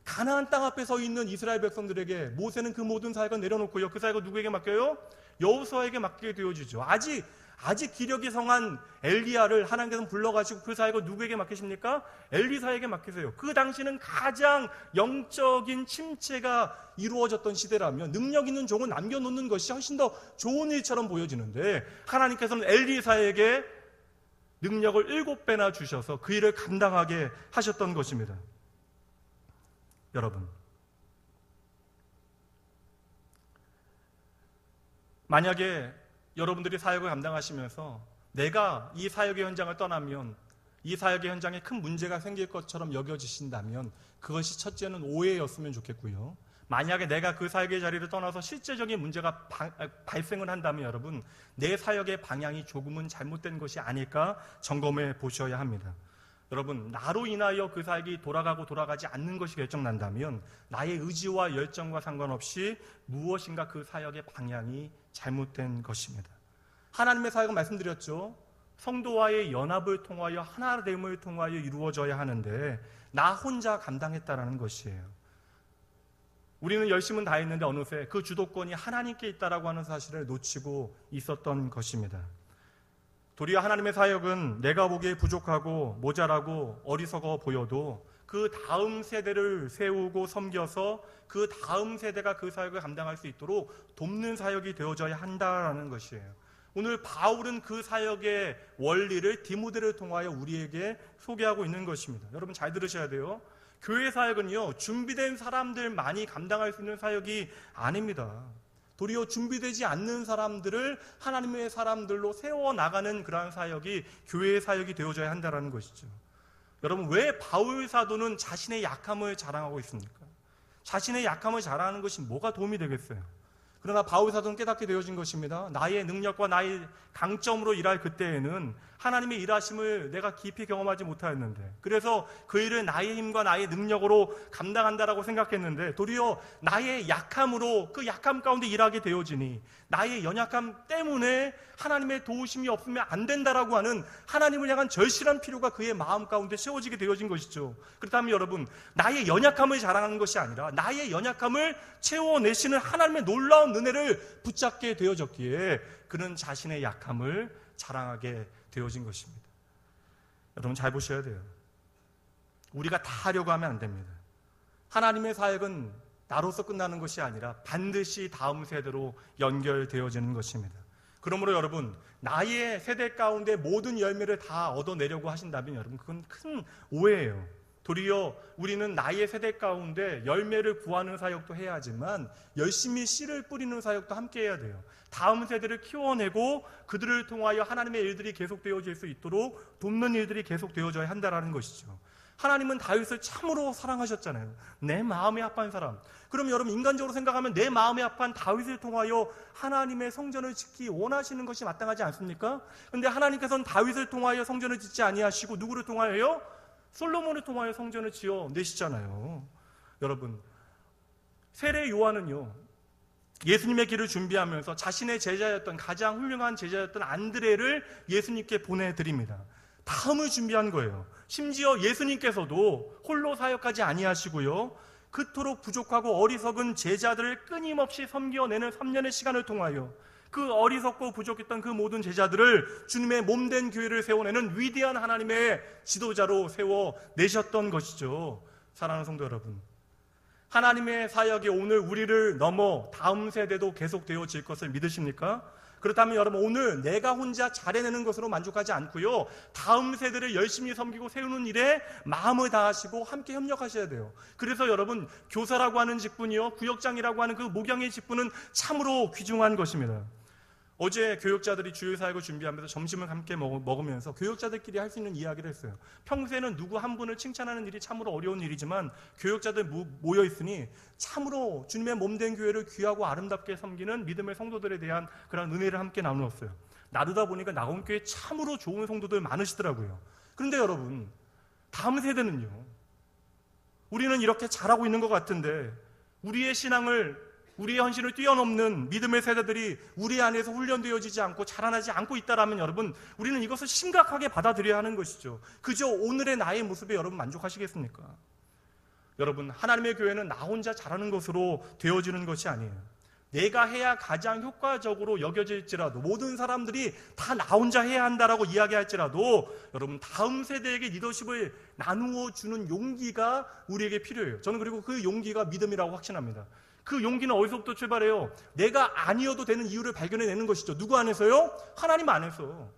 가나안 땅 앞에 서 있는 이스라엘 백성들에게 모세는 그 모든 사역을 내려놓고요, 그 사역을 누구에게 맡겨요? 여호수아에게 맡기게 되어지죠. 아직 기력이 성한 엘리야를 하나님께서 불러가지고 그 사역을 누구에게 맡기십니까? 엘리사에게 맡기세요. 그 당시는 가장 영적인 침체가 이루어졌던 시대라면 능력 있는 종을 남겨놓는 것이 훨씬 더 좋은 일처럼 보여지는데, 하나님께서는 엘리사에게 능력을 7배나 주셔서 그 일을 감당하게 하셨던 것입니다. 여러분, 만약에 여러분들이 사역을 감당하시면서 내가 이 사역의 현장을 떠나면 이 사역의 현장에 큰 문제가 생길 것처럼 여겨지신다면 그것이 첫째는 오해였으면 좋겠고요. 만약에 내가 그 사역의 자리를 떠나서 실제적인 문제가 발생을 한다면 여러분, 내 사역의 방향이 조금은 잘못된 것이 아닐까 점검해 보셔야 합니다. 여러분, 나로 인하여 그 사역이 돌아가고 돌아가지 않는 것이 결정난다면 나의 의지와 열정과 상관없이 무엇인가 그 사역의 방향이 잘못된 것입니다. 하나님의 사역은 말씀드렸죠. 성도와의 연합을 통하여 하나됨을 통하여 이루어져야 하는데 나 혼자 감당했다라는 것이에요. 우리는 열심은 다했는데 어느새 그 주도권이 하나님께 있다라고 하는 사실을 놓치고 있었던 것입니다. 도리어 하나님의 사역은 내가 보기에 부족하고 모자라고 어리석어 보여도 그 다음 세대를 세우고 섬겨서 그 다음 세대가 그 사역을 감당할 수 있도록 돕는 사역이 되어져야 한다라는 것이에요. 오늘 바울은 그 사역의 원리를 디모데를 통하여 우리에게 소개하고 있는 것입니다. 여러분 잘 들으셔야 돼요. 교회 사역은요, 준비된 사람들만이 감당할 수 있는 사역이 아닙니다. 도리어 준비되지 않는 사람들을 하나님의 사람들로 세워나가는 그러한 사역이 교회의 사역이 되어져야 한다는 것이죠. 여러분, 왜 바울 사도는 자신의 약함을 자랑하고 있습니까? 자신의 약함을 자랑하는 것이 뭐가 도움이 되겠어요? 그러나 바울 사도는 깨닫게 되어진 것입니다. 나의 능력과 나의 강점으로 일할 그때에는 하나님의 일하심을 내가 깊이 경험하지 못하였는데, 그래서 그 일을 나의 힘과 나의 능력으로 감당한다라고 생각했는데 도리어 나의 약함으로 그 약함 가운데 일하게 되어지니 나의 연약함 때문에 하나님의 도우심이 없으면 안 된다라고 하는 하나님을 향한 절실한 필요가 그의 마음 가운데 세워지게 되어진 것이죠. 그렇다면 여러분, 나의 연약함을 자랑하는 것이 아니라 나의 연약함을 채워내시는 하나님의 놀라운 은혜를 붙잡게 되어졌기에 그는 자신의 약함을 자랑하게 되어진 것입니다. 여러분 잘 보셔야 돼요. 우리가 다 하려고 하면 안 됩니다. 하나님의 사역은 나로서 끝나는 것이 아니라 반드시 다음 세대로 연결되어지는 것입니다. 그러므로 여러분, 나의 세대 가운데 모든 열매를 다 얻어내려고 하신다면 여러분, 그건 큰 오해예요. 도리어 우리는 나의 세대 가운데 열매를 구하는 사역도 해야 하지만 열심히 씨를 뿌리는 사역도 함께 해야 돼요. 다음 세대를 키워내고 그들을 통하여 하나님의 일들이 계속되어질 수 있도록 돕는 일들이 계속되어져야 한다는 것이죠. 하나님은 다윗을 참으로 사랑하셨잖아요. 내 마음에 합한 사람. 그럼 여러분, 인간적으로 생각하면 내 마음에 합한 다윗을 통하여 하나님의 성전을 짓기 원하시는 것이 마땅하지 않습니까? 그런데 하나님께서는 다윗을 통하여 성전을 짓지 아니하시고 누구를 통하여요? 솔로몬을 통하여 성전을 지어 내시잖아요. 여러분, 세례 요한은요, 예수님의 길을 준비하면서 자신의 제자였던, 가장 훌륭한 제자였던 안드레를 예수님께 보내드립니다. 다음을 준비한 거예요. 심지어 예수님께서도 홀로 사역하지 아니하시고요, 그토록 부족하고 어리석은 제자들을 끊임없이 섬겨내는 3년의 시간을 통하여 그 어리석고 부족했던 그 모든 제자들을 주님의 몸된 교회를 세워내는 위대한 하나님의 지도자로 세워내셨던 것이죠. 사랑하는 성도 여러분, 하나님의 사역이 오늘 우리를 넘어 다음 세대도 계속되어질 것을 믿으십니까? 그렇다면 여러분, 오늘 내가 혼자 잘해내는 것으로 만족하지 않고요, 다음 세대를 열심히 섬기고 세우는 일에 마음을 다하시고 함께 협력하셔야 돼요. 그래서 여러분, 교사라고 하는 직분이요, 구역장이라고 하는 그 목양의 직분은 참으로 귀중한 것입니다. 어제 교육자들이 주일 사역을 준비하면서 점심을 함께 먹으면서 교육자들끼리 할 수 있는 이야기를 했어요. 평소에는 누구 한 분을 칭찬하는 일이 참으로 어려운 일이지만 교육자들 모여 있으니 참으로 주님의 몸된 교회를 귀하고 아름답게 섬기는 믿음의 성도들에 대한 그런 은혜를 함께 나누었어요. 나누다 보니까 나온교회 참으로 좋은 성도들 많으시더라고요. 그런데 여러분, 다음 세대는요, 우리는 이렇게 잘하고 있는 것 같은데 우리의 신앙을, 우리의 헌신을 뛰어넘는 믿음의 세대들이 우리 안에서 훈련되어지지 않고 자라나지 않고 있다라면 여러분, 우리는 이것을 심각하게 받아들여야 하는 것이죠. 그저 오늘의 나의 모습에 여러분 만족하시겠습니까? 여러분, 하나님의 교회는 나 혼자 잘하는 것으로 되어지는 것이 아니에요. 내가 해야 가장 효과적으로 여겨질지라도, 모든 사람들이 다 나 혼자 해야 한다라고 이야기할지라도 여러분, 다음 세대에게 리더십을 나누어 주는 용기가 우리에게 필요해요. 저는 그리고 그 용기가 믿음이라고 확신합니다. 그 용기는 어디서부터 출발해요? 내가 아니어도 되는 이유를 발견해내는 것이죠. 누구 안에서요? 하나님 안에서.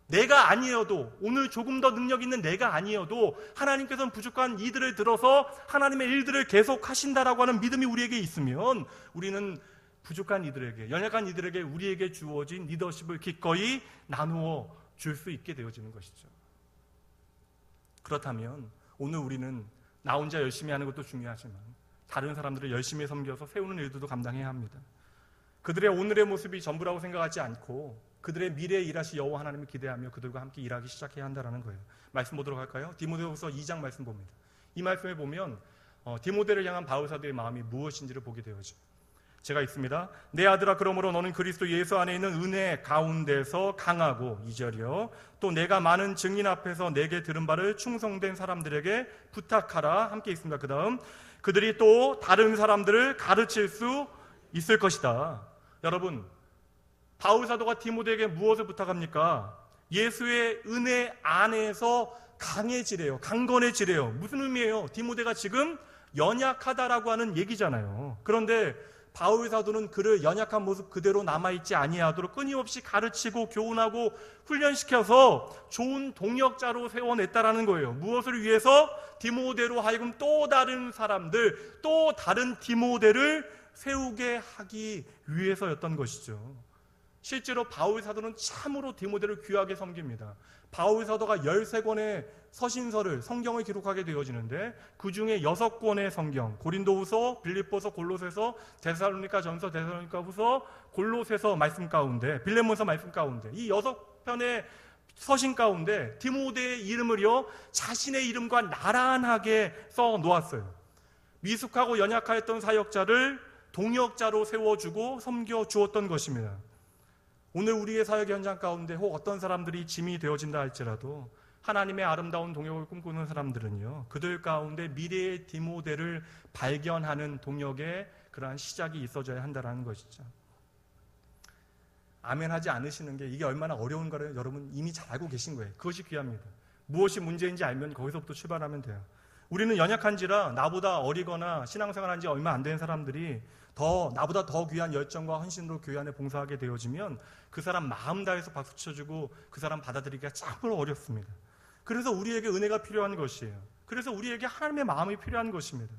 내가 아니어도, 오늘 조금 더 능력 있는 내가 아니어도 하나님께서는 부족한 이들을 들어서 하나님의 일들을 계속 하신다라고 하는 믿음이 우리에게 있으면 우리는 부족한 이들에게, 연약한 이들에게 우리에게 주어진 리더십을 기꺼이 나누어 줄 수 있게 되어지는 것이죠. 그렇다면 오늘 우리는 나 혼자 열심히 하는 것도 중요하지만 다른 사람들을 열심히 섬겨서 세우는 일들도 감당해야 합니다. 그들의 오늘의 모습이 전부라고 생각하지 않고 그들의 미래에 일하실 여호와 하나님을 기대하며 그들과 함께 일하기 시작해야 한다는 거예요. 말씀 보도록 할까요? 디모데후서 2장 말씀 봅니다. 이 말씀에 보면 디모데를 향한 바울 사도의 마음이 무엇인지를 보게 되어져. 제가 읽습니다. 내 아들아, 그러므로 너는 그리스도 예수 안에 있는 은혜 가운데서 강하고, 2절이요, 또 내가 많은 증인 앞에서 내게 들은 바를 충성된 사람들에게 부탁하라. 함께 읽습니다. 그 다음, 그들이 또 다른 사람들을 가르칠 수 있을 것이다. 여러분, 바울 사도가 디모데에게 무엇을 부탁합니까? 예수의 은혜 안에서 강해지래요. 강건해지래요. 무슨 의미예요? 디모데가 지금 연약하다라고 하는 얘기잖아요. 그런데 바울 사도는 그를 연약한 모습 그대로 남아있지 아니하도록 끊임없이 가르치고 교훈하고 훈련시켜서 좋은 동역자로 세워냈다라는 거예요. 무엇을 위해서? 디모데로 하여금 또 다른 사람들, 또 다른 디모데를 세우게 하기 위해서였던 것이죠. 실제로 바울 사도는 참으로 디모데를 귀하게 섬깁니다. 바울 사도가 13권의 서신서를, 성경을 기록하게 되어지는데 그 중에 6권의 성경, 고린도후서, 빌립보서, 골로새서, 데살로니가전서, 데살로니가후서, 골로새서 말씀 가운데, 빌레몬서 말씀 가운데, 이 6편의 서신 가운데 디모데의 이름을요 자신의 이름과 나란하게 써 놓았어요. 미숙하고 연약하였던 사역자를 동역자로 세워주고 섬겨주었던 것입니다. 오늘 우리의 사역 현장 가운데 혹 어떤 사람들이 짐이 되어진다 할지라도 하나님의 아름다운 동역을 꿈꾸는 사람들은요, 그들 가운데 미래의 디모데를 발견하는 동역의 그러한 시작이 있어져야 한다는 것이죠. 아멘하지 않으시는 게 이게 얼마나 어려운 거를 여러분 이미 잘 알고 계신 거예요. 그것이 귀합니다. 무엇이 문제인지 알면 거기서부터 출발하면 돼요. 우리는 연약한지라 나보다 어리거나 신앙생활한 지 얼마 안 된 사람들이 나보다 더 귀한 열정과 헌신으로 교회 안에 봉사하게 되어지면 그 사람 마음 다해서 박수 쳐주고 그 사람 받아들이기가 참으로 어렵습니다. 그래서 우리에게 은혜가 필요한 것이에요. 그래서 우리에게 하나님의 마음이 필요한 것입니다.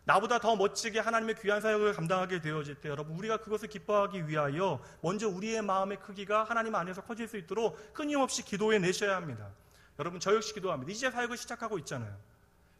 나보다 더 멋지게 하나님의 귀한 사역을 감당하게 되어질 때 여러분, 우리가 그것을 기뻐하기 위하여 먼저 우리의 마음의 크기가 하나님 안에서 커질 수 있도록 끊임없이 기도해 내셔야 합니다. 여러분, 저 역시 기도합니다. 이제 사역을 시작하고 있잖아요.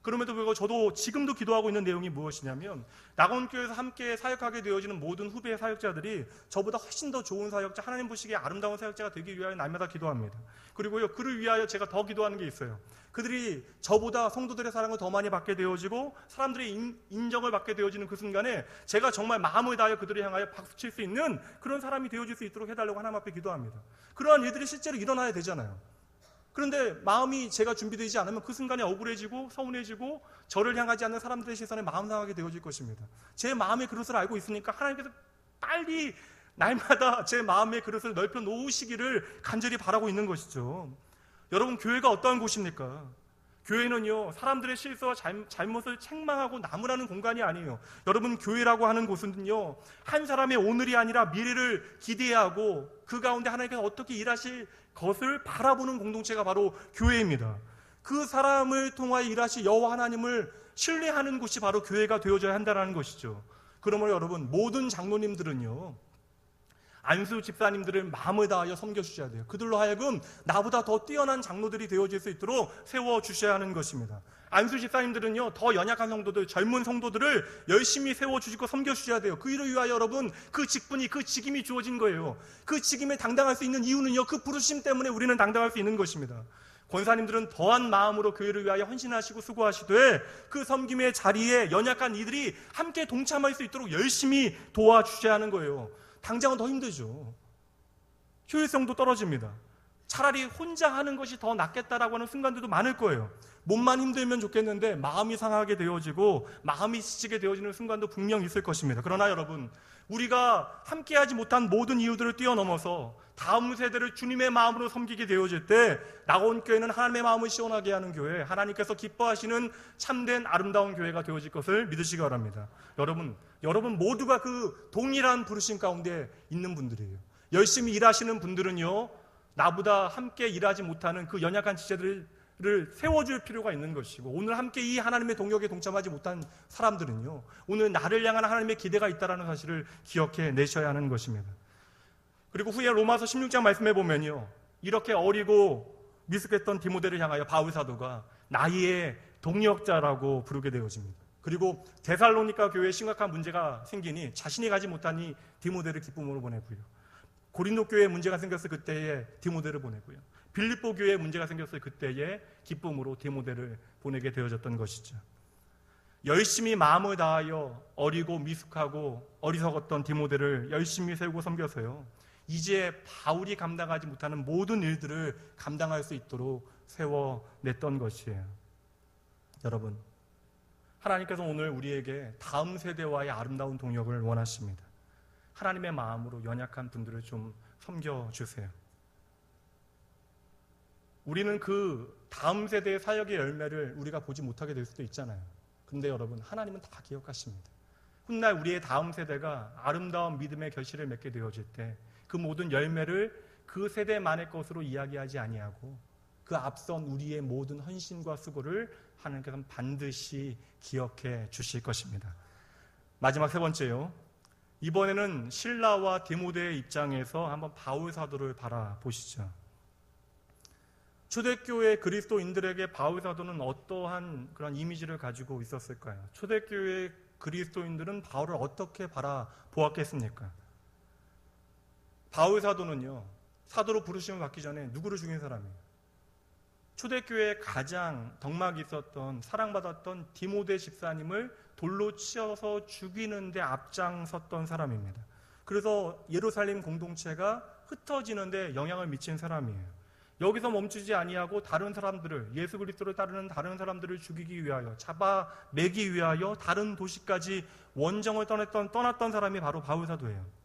그럼에도 불구하고 저도 지금도 기도하고 있는 내용이 무엇이냐면, 낙원교회에서 함께 사역하게 되어지는 모든 후배 사역자들이 저보다 훨씬 더 좋은 사역자, 하나님 보시기에 아름다운 사역자가 되기 위하여 날마다 기도합니다. 그리고요, 그를 위하여 제가 더 기도하는 게 있어요. 그들이 저보다 성도들의 사랑을 더 많이 받게 되어지고 사람들의 인정을 받게 되어지는 그 순간에 제가 정말 마음을 다하여 그들을 향하여 박수칠 수 있는 그런 사람이 되어질 수 있도록 해달라고 하나님 앞에 기도합니다. 그러한 일들이 실제로 일어나야 되잖아요. 그런데 마음이 제가 준비되지 않으면 그 순간에 억울해지고 서운해지고 저를 향하지 않는 사람들의 시선에 마음 상하게 되어질 것입니다. 제 마음의 그릇을 알고 있으니까 하나님께서 빨리 날마다 제 마음의 그릇을 넓혀 놓으시기를 간절히 바라고 있는 것이죠. 여러분, 교회가 어떠한 곳입니까? 교회는요, 사람들의 실수와 잘못을 책망하고 나무라는 공간이 아니에요. 여러분, 교회라고 하는 곳은요, 한 사람의 오늘이 아니라 미래를 기대하고 그 가운데 하나님께서 어떻게 일하실 것을 바라보는 공동체가 바로 교회입니다. 그 사람을 통하여 일하실 여호와 하나님을 신뢰하는 곳이 바로 교회가 되어져야 한다는 것이죠. 그러므로 여러분, 모든 장로님들은요, 안수 집사님들을 마음을 다하여 섬겨주셔야 돼요. 그들로 하여금 나보다 더 뛰어난 장로들이 되어질 수 있도록 세워주셔야 하는 것입니다. 안수 집사님들은요, 더 연약한 성도들, 젊은 성도들을 열심히 세워주시고 섬겨주셔야 돼요. 그 일을 위하여 여러분, 그 직분이, 그 직임이 주어진 거예요. 그 직임에 당당할 수 있는 이유는요, 그 부르심 때문에 우리는 당당할 수 있는 것입니다. 권사님들은 더한 마음으로 교회를 위하여 헌신하시고 수고하시되 그 섬김의 자리에 연약한 이들이 함께 동참할 수 있도록 열심히 도와주셔야 하는 거예요. 당장은 더 힘들죠. 효율성도 떨어집니다. 차라리 혼자 하는 것이 더 낫겠다라고 하는 순간들도 많을 거예요. 몸만 힘들면 좋겠는데 마음이 상하게 되어지고 마음이 지치게 되어지는 순간도 분명 있을 것입니다. 그러나 여러분, 우리가 함께하지 못한 모든 이유들을 뛰어넘어서 다음 세대를 주님의 마음으로 섬기게 되어질 때 낙원교회는 하나님의 마음을 시원하게 하는 교회, 하나님께서 기뻐하시는 참된 아름다운 교회가 되어질 것을 믿으시기 바랍니다. 여러분 모두가 그 동일한 부르심 가운데 있는 분들이에요. 열심히 일하시는 분들은요, 나보다 함께 일하지 못하는 그 연약한 지체들을 세워줄 필요가 있는 것이고, 오늘 함께 이 하나님의 동역에 동참하지 못한 사람들은요, 오늘 나를 향한 하나님의 기대가 있다는 사실을 기억해 내셔야 하는 것입니다. 그리고 후에 로마서 16장 말씀해 보면요, 이렇게 어리고 미숙했던 디모데를 향하여 바울 사도가 나의 동역자라고 부르게 되어집니다. 그리고 데살로니가 교회에 심각한 문제가 생기니 자신이 가지 못하니 디모데를 기쁨으로 보내고요. 고린도 교회에 문제가 생겼을 그때에 디모데를 보내고요. 빌립보 교회에 문제가 생겼을 그때에 기쁨으로 디모데를 보내게 되어졌던 것이죠. 열심히 마음을 다하여 어리고 미숙하고 어리석었던 디모데를 열심히 세우고 섬겨서요, 이제 바울이 감당하지 못하는 모든 일들을 감당할 수 있도록 세워냈던 것이에요. 여러분, 하나님께서 오늘 우리에게 다음 세대와의 아름다운 동역을 원하십니다. 하나님의 마음으로 연약한 분들을 좀 섬겨주세요. 우리는 그 다음 세대의 사역의 열매를 우리가 보지 못하게 될 수도 있잖아요. 그런데 여러분, 하나님은 다 기억하십니다. 훗날 우리의 다음 세대가 아름다운 믿음의 결실을 맺게 되어질 때 그 모든 열매를 그 세대만의 것으로 이야기하지 아니하고 그 앞선 우리의 모든 헌신과 수고를 하나님께서는 반드시 기억해 주실 것입니다. 마지막 세 번째요. 이번에는 실라와 디모데의 입장에서 한번 바울 사도를 바라보시죠. 초대교회 그리스도인들에게 바울 사도는 어떠한 그런 이미지를 가지고 있었을까요? 초대교회 그리스도인들은 바울을 어떻게 바라보았겠습니까? 바울 사도는요, 사도로 부르심을 받기 전에 누구를 죽인 사람이에요? 초대교회에 가장 덕막이 있었던, 사랑받았던 디모데 집사님을 돌로 치어서 죽이는데 앞장섰던 사람입니다. 그래서 예루살렘 공동체가 흩어지는데 영향을 미친 사람이에요. 여기서 멈추지 아니하고 다른 사람들을, 예수 그리스도를 따르는 다른 사람들을 죽이기 위하여, 잡아매기 위하여 다른 도시까지 원정을 떠났던 사람이 바로 바울 사도예요.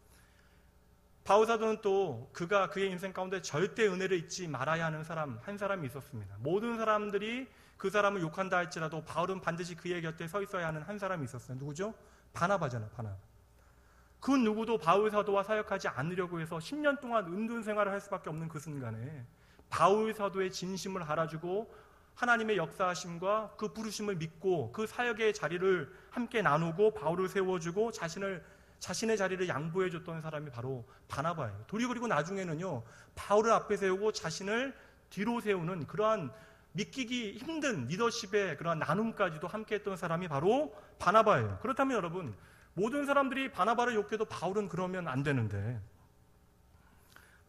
바울 사도는 또 그의 인생 가운데 절대 은혜를 잊지 말아야 하는 사람 한 사람이 있었습니다. 모든 사람들이 그 사람을 욕한다 할지라도 바울은 반드시 그의 곁에 서 있어야 하는 한 사람이 있었어요. 누구죠? 바나바잖아요. 바나바. 그 누구도 바울 사도와 사역하지 않으려고 해서 10년 동안 은둔 생활을 할 수밖에 없는 그 순간에 바울 사도의 진심을 알아주고 하나님의 역사하심과 그 부르심을 믿고 그 사역의 자리를 함께 나누고 바울을 세워주고 자신의 자리를 양보해줬던 사람이 바로 바나바예요. 그리고 나중에는요, 바울을 앞에 세우고 자신을 뒤로 세우는 그러한 믿기기 힘든 리더십의 그러한 나눔까지도 함께했던 사람이 바로 바나바예요. 그렇다면 여러분, 모든 사람들이 바나바를 욕해도 바울은 그러면 안 되는데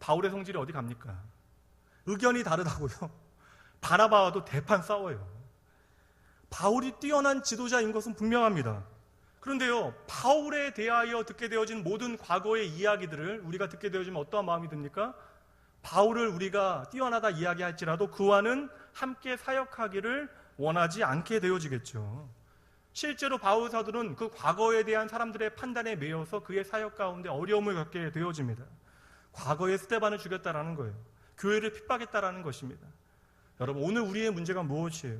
바울의 성질이 어디 갑니까? 의견이 다르다고요. 바나바와도 대판 싸워요. 바울이 뛰어난 지도자인 것은 분명합니다. 그런데요, 바울에 대하여 듣게 되어진 모든 과거의 이야기들을 우리가 듣게 되어지면 어떠한 마음이 듭니까? 바울을 우리가 뛰어나다 이야기할지라도 그와는 함께 사역하기를 원하지 않게 되어지겠죠. 실제로 바울 사도는 그 과거에 대한 사람들의 판단에 매여서 그의 사역 가운데 어려움을 겪게 되어집니다. 과거에 스데반을 죽였다라는 거예요. 교회를 핍박했다라는 것입니다. 여러분, 오늘 우리의 문제가 무엇이에요?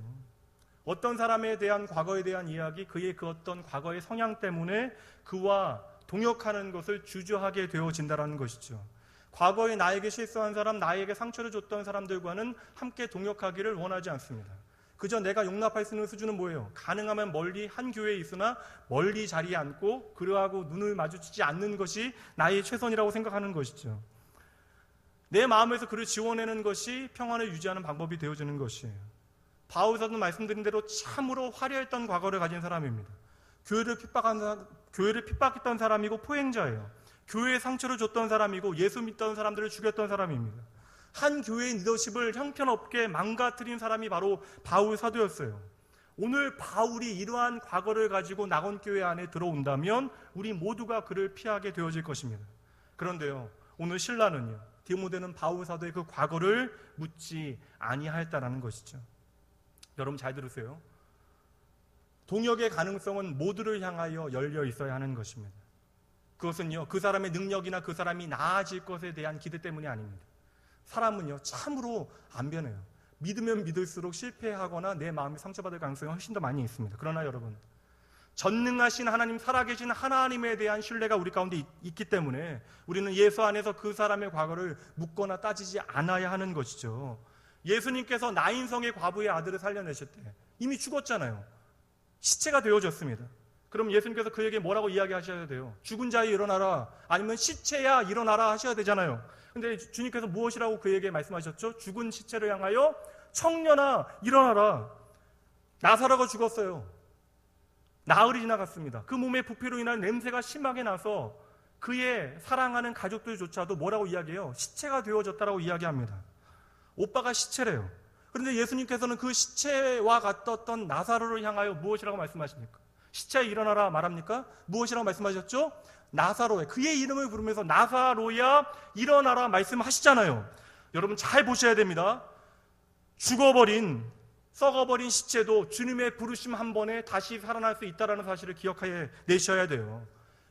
어떤 사람에 대한 과거에 대한 이야기, 그의 그 어떤 과거의 성향 때문에 그와 동역하는 것을 주저하게 되어진다는 것이죠. 과거에 나에게 실수한 사람, 나에게 상처를 줬던 사람들과는 함께 동역하기를 원하지 않습니다. 그저 내가 용납할 수 있는 수준은 뭐예요? 가능하면 멀리 한 교회에 있으나 멀리 자리에 앉고 그러하고 눈을 마주치지 않는 것이 나의 최선이라고 생각하는 것이죠. 내 마음에서 그를 지워내는 것이 평안을 유지하는 방법이 되어지는 것이에요. 바울 사도는 말씀드린 대로 참으로 화려했던 과거를 가진 사람입니다. 교회를 핍박했던 사람이고 포행자예요. 교회에 상처를 줬던 사람이고 예수 믿던 사람들을 죽였던 사람입니다. 한 교회의 리더십을 형편없게 망가뜨린 사람이 바로 바울 사도였어요. 오늘 바울이 이러한 과거를 가지고 낙원교회 안에 들어온다면 우리 모두가 그를 피하게 되어질 것입니다. 그런데요, 오늘 신라는요, 디모데는 바울 사도의 그 과거를 묻지 아니하였다라는 것이죠. 여러분 잘 들으세요. 동역의 가능성은 모두를 향하여 열려 있어야 하는 것입니다. 그것은요, 그 사람의 능력이나 그 사람이 나아질 것에 대한 기대 때문이 아닙니다. 사람은요, 참으로 안 변해요. 믿으면 믿을수록 실패하거나 내 마음이 상처받을 가능성이 훨씬 더 많이 있습니다. 그러나 여러분, 전능하신 하나님, 살아계신 하나님에 대한 신뢰가 우리 가운데 있기 때문에 우리는 예수 안에서 그 사람의 과거를 묻거나 따지지 않아야 하는 것이죠. 예수님께서 나인성의 과부의 아들을 살려내실 때 이미 죽었잖아요. 시체가 되어졌습니다. 그럼 예수님께서 그에게 뭐라고 이야기하셔야 돼요? 죽은 자여 일어나라, 아니면 시체야 일어나라 하셔야 되잖아요. 근데 주님께서 무엇이라고 그에게 말씀하셨죠? 죽은 시체를 향하여 청년아 일어나라. 나사로가 죽었어요. 나흘이 지나갔습니다. 그 몸의 부패로 인한 냄새가 심하게 나서 그의 사랑하는 가족들조차도 뭐라고 이야기해요? 시체가 되어졌다라고 이야기합니다. 오빠가 시체래요. 그런데 예수님께서는 그 시체와 같았던 나사로를 향하여 무엇이라고 말씀하십니까? 시체에 일어나라 말합니까? 무엇이라고 말씀하셨죠? 나사로야. 그의 이름을 부르면서 나사로야 일어나라 말씀하시잖아요. 여러분 잘 보셔야 됩니다. 죽어버린, 썩어버린 시체도 주님의 부르심 한 번에 다시 살아날 수 있다는 사실을 기억해 내셔야 돼요.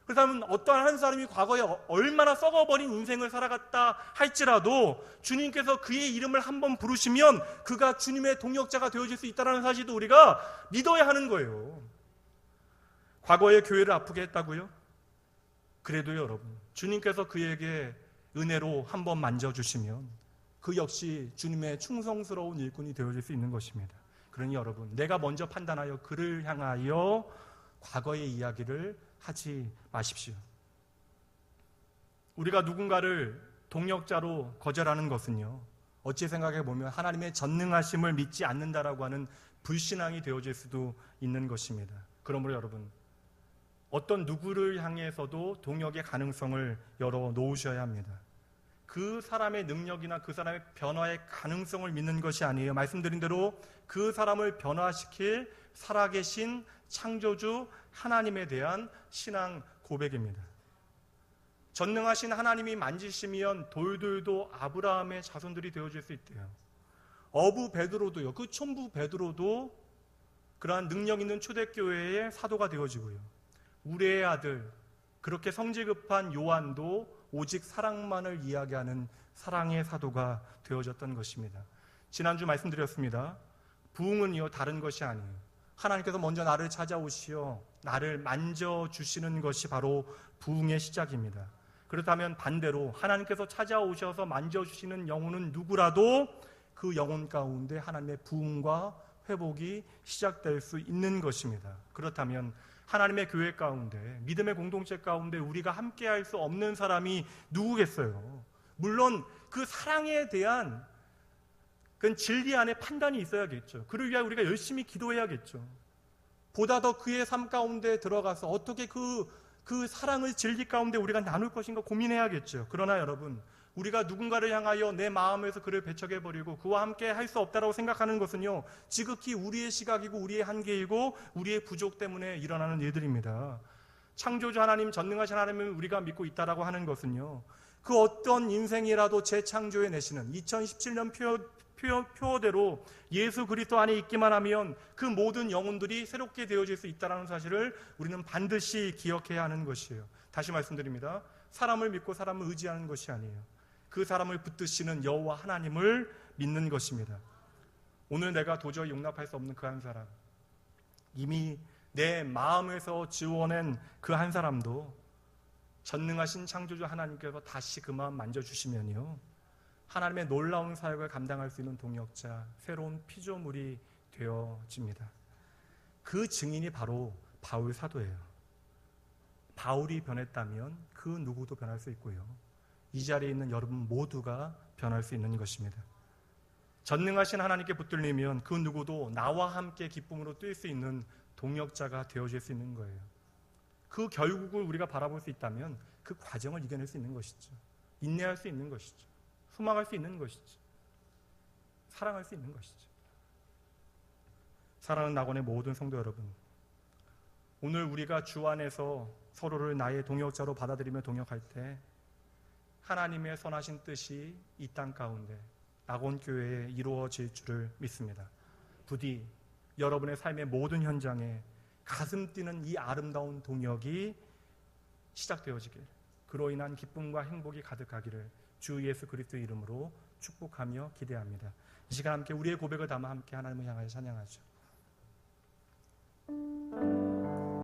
그렇다면 어떠한 한 사람이 과거에 얼마나 썩어버린 인생을 살아갔다 할지라도 주님께서 그의 이름을 한번 부르시면 그가 주님의 동역자가 되어질 수 있다는 사실도 우리가 믿어야 하는 거예요. 과거에 교회를 아프게 했다고요? 그래도 여러분, 주님께서 그에게 은혜로 한번 만져주시면 그 역시 주님의 충성스러운 일꾼이 되어질 수 있는 것입니다. 그러니 여러분, 내가 먼저 판단하여 그를 향하여 과거의 이야기를 하지 마십시오. 우리가 누군가를 동역자로 거절하는 것은요, 어찌 생각해 보면 하나님의 전능하심을 믿지 않는다라고 하는 불신앙이 되어질 수도 있는 것입니다. 그러므로 여러분, 어떤 누구를 향해서도 동역의 가능성을 열어 놓으셔야 합니다. 그 사람의 능력이나 그 사람의 변화의 가능성을 믿는 것이 아니에요. 말씀드린 대로 그 사람을 변화시킬 살아계신 창조주 하나님에 대한 신앙 고백입니다. 전능하신 하나님이 만지시면 돌들도 아브라함의 자손들이 되어질 수 있대요. 어부 베드로도요, 그 촌부 베드로도 그러한 능력 있는 초대교회의 사도가 되어지고요. 우리의 아들, 그렇게 성질 급한 요한도 오직 사랑만을 이야기하는 사랑의 사도가 되어졌던 것입니다. 지난주 말씀드렸습니다. 부흥은요, 다른 것이 아니에요. 하나님께서 먼저 나를 찾아오시어 나를 만져주시는 것이 바로 부흥의 시작입니다. 그렇다면 반대로 하나님께서 찾아오셔서 만져주시는 영혼은 누구라도 그 영혼 가운데 하나님의 부흥과 회복이 시작될 수 있는 것입니다. 그렇다면 하나님의 교회 가운데, 믿음의 공동체 가운데 우리가 함께할 수 없는 사람이 누구겠어요? 물론 그 사랑에 대한 그 진리 안에 판단이 있어야겠죠. 그를 위하여 우리가 열심히 기도해야겠죠. 보다 더 그의 삶 가운데 들어가서 어떻게 그 사랑을 진리 가운데 우리가 나눌 것인가 고민해야겠죠. 그러나 여러분, 우리가 누군가를 향하여 내 마음에서 그를 배척해버리고 그와 함께 할 수 없다고 생각하는 것은요, 지극히 우리의 시각이고 우리의 한계이고 우리의 부족 때문에 일어나는 일들입니다. 창조주 하나님, 전능하신 하나님을 우리가 믿고 있다라고 하는 것은요, 그 어떤 인생이라도 재창조해 내시는 2017년 표어대로 예수 그리스도 안에 있기만 하면 그 모든 영혼들이 새롭게 되어질 수 있다는 사실을 우리는 반드시 기억해야 하는 것이에요. 다시 말씀드립니다. 사람을 믿고 사람을 의지하는 것이 아니에요. 그 사람을 붙드시는 여호와 하나님을 믿는 것입니다. 오늘 내가 도저히 용납할 수 없는 그 한 사람, 이미 내 마음에서 지워낸 그 한 사람도 전능하신 창조주 하나님께서 다시 그 마음 만져주시면요, 하나님의 놀라운 사역을 감당할 수 있는 동역자, 새로운 피조물이 되어집니다. 그 증인이 바로 바울 사도예요. 바울이 변했다면 그 누구도 변할 수 있고요, 이 자리에 있는 여러분 모두가 변할 수 있는 것입니다. 전능하신 하나님께 붙들리면 그 누구도 나와 함께 기쁨으로 뛸 수 있는 동역자가 되어질 수 있는 거예요. 그 결국을 우리가 바라볼 수 있다면 그 과정을 이겨낼 수 있는 것이죠. 인내할 수 있는 것이죠. 소망할 수 있는 것이죠. 사랑할 수 있는 것이죠. 사랑하는 낙원의 모든 성도 여러분, 오늘 우리가 주 안에서 서로를 나의 동역자로 받아들이며 동역할 때 하나님의 선하신 뜻이 이 땅 가운데 낙원교회에 이루어질 줄을 믿습니다. 부디 여러분의 삶의 모든 현장에 가슴 뛰는 이 아름다운 동역이 시작되어지길, 그로 인한 기쁨과 행복이 가득하기를 주 예수 그리스도의 이름으로 축복하며 기대합니다. 이 시간 함께 우리의 고백을 담아 함께 하나님을 향하여 찬양하죠.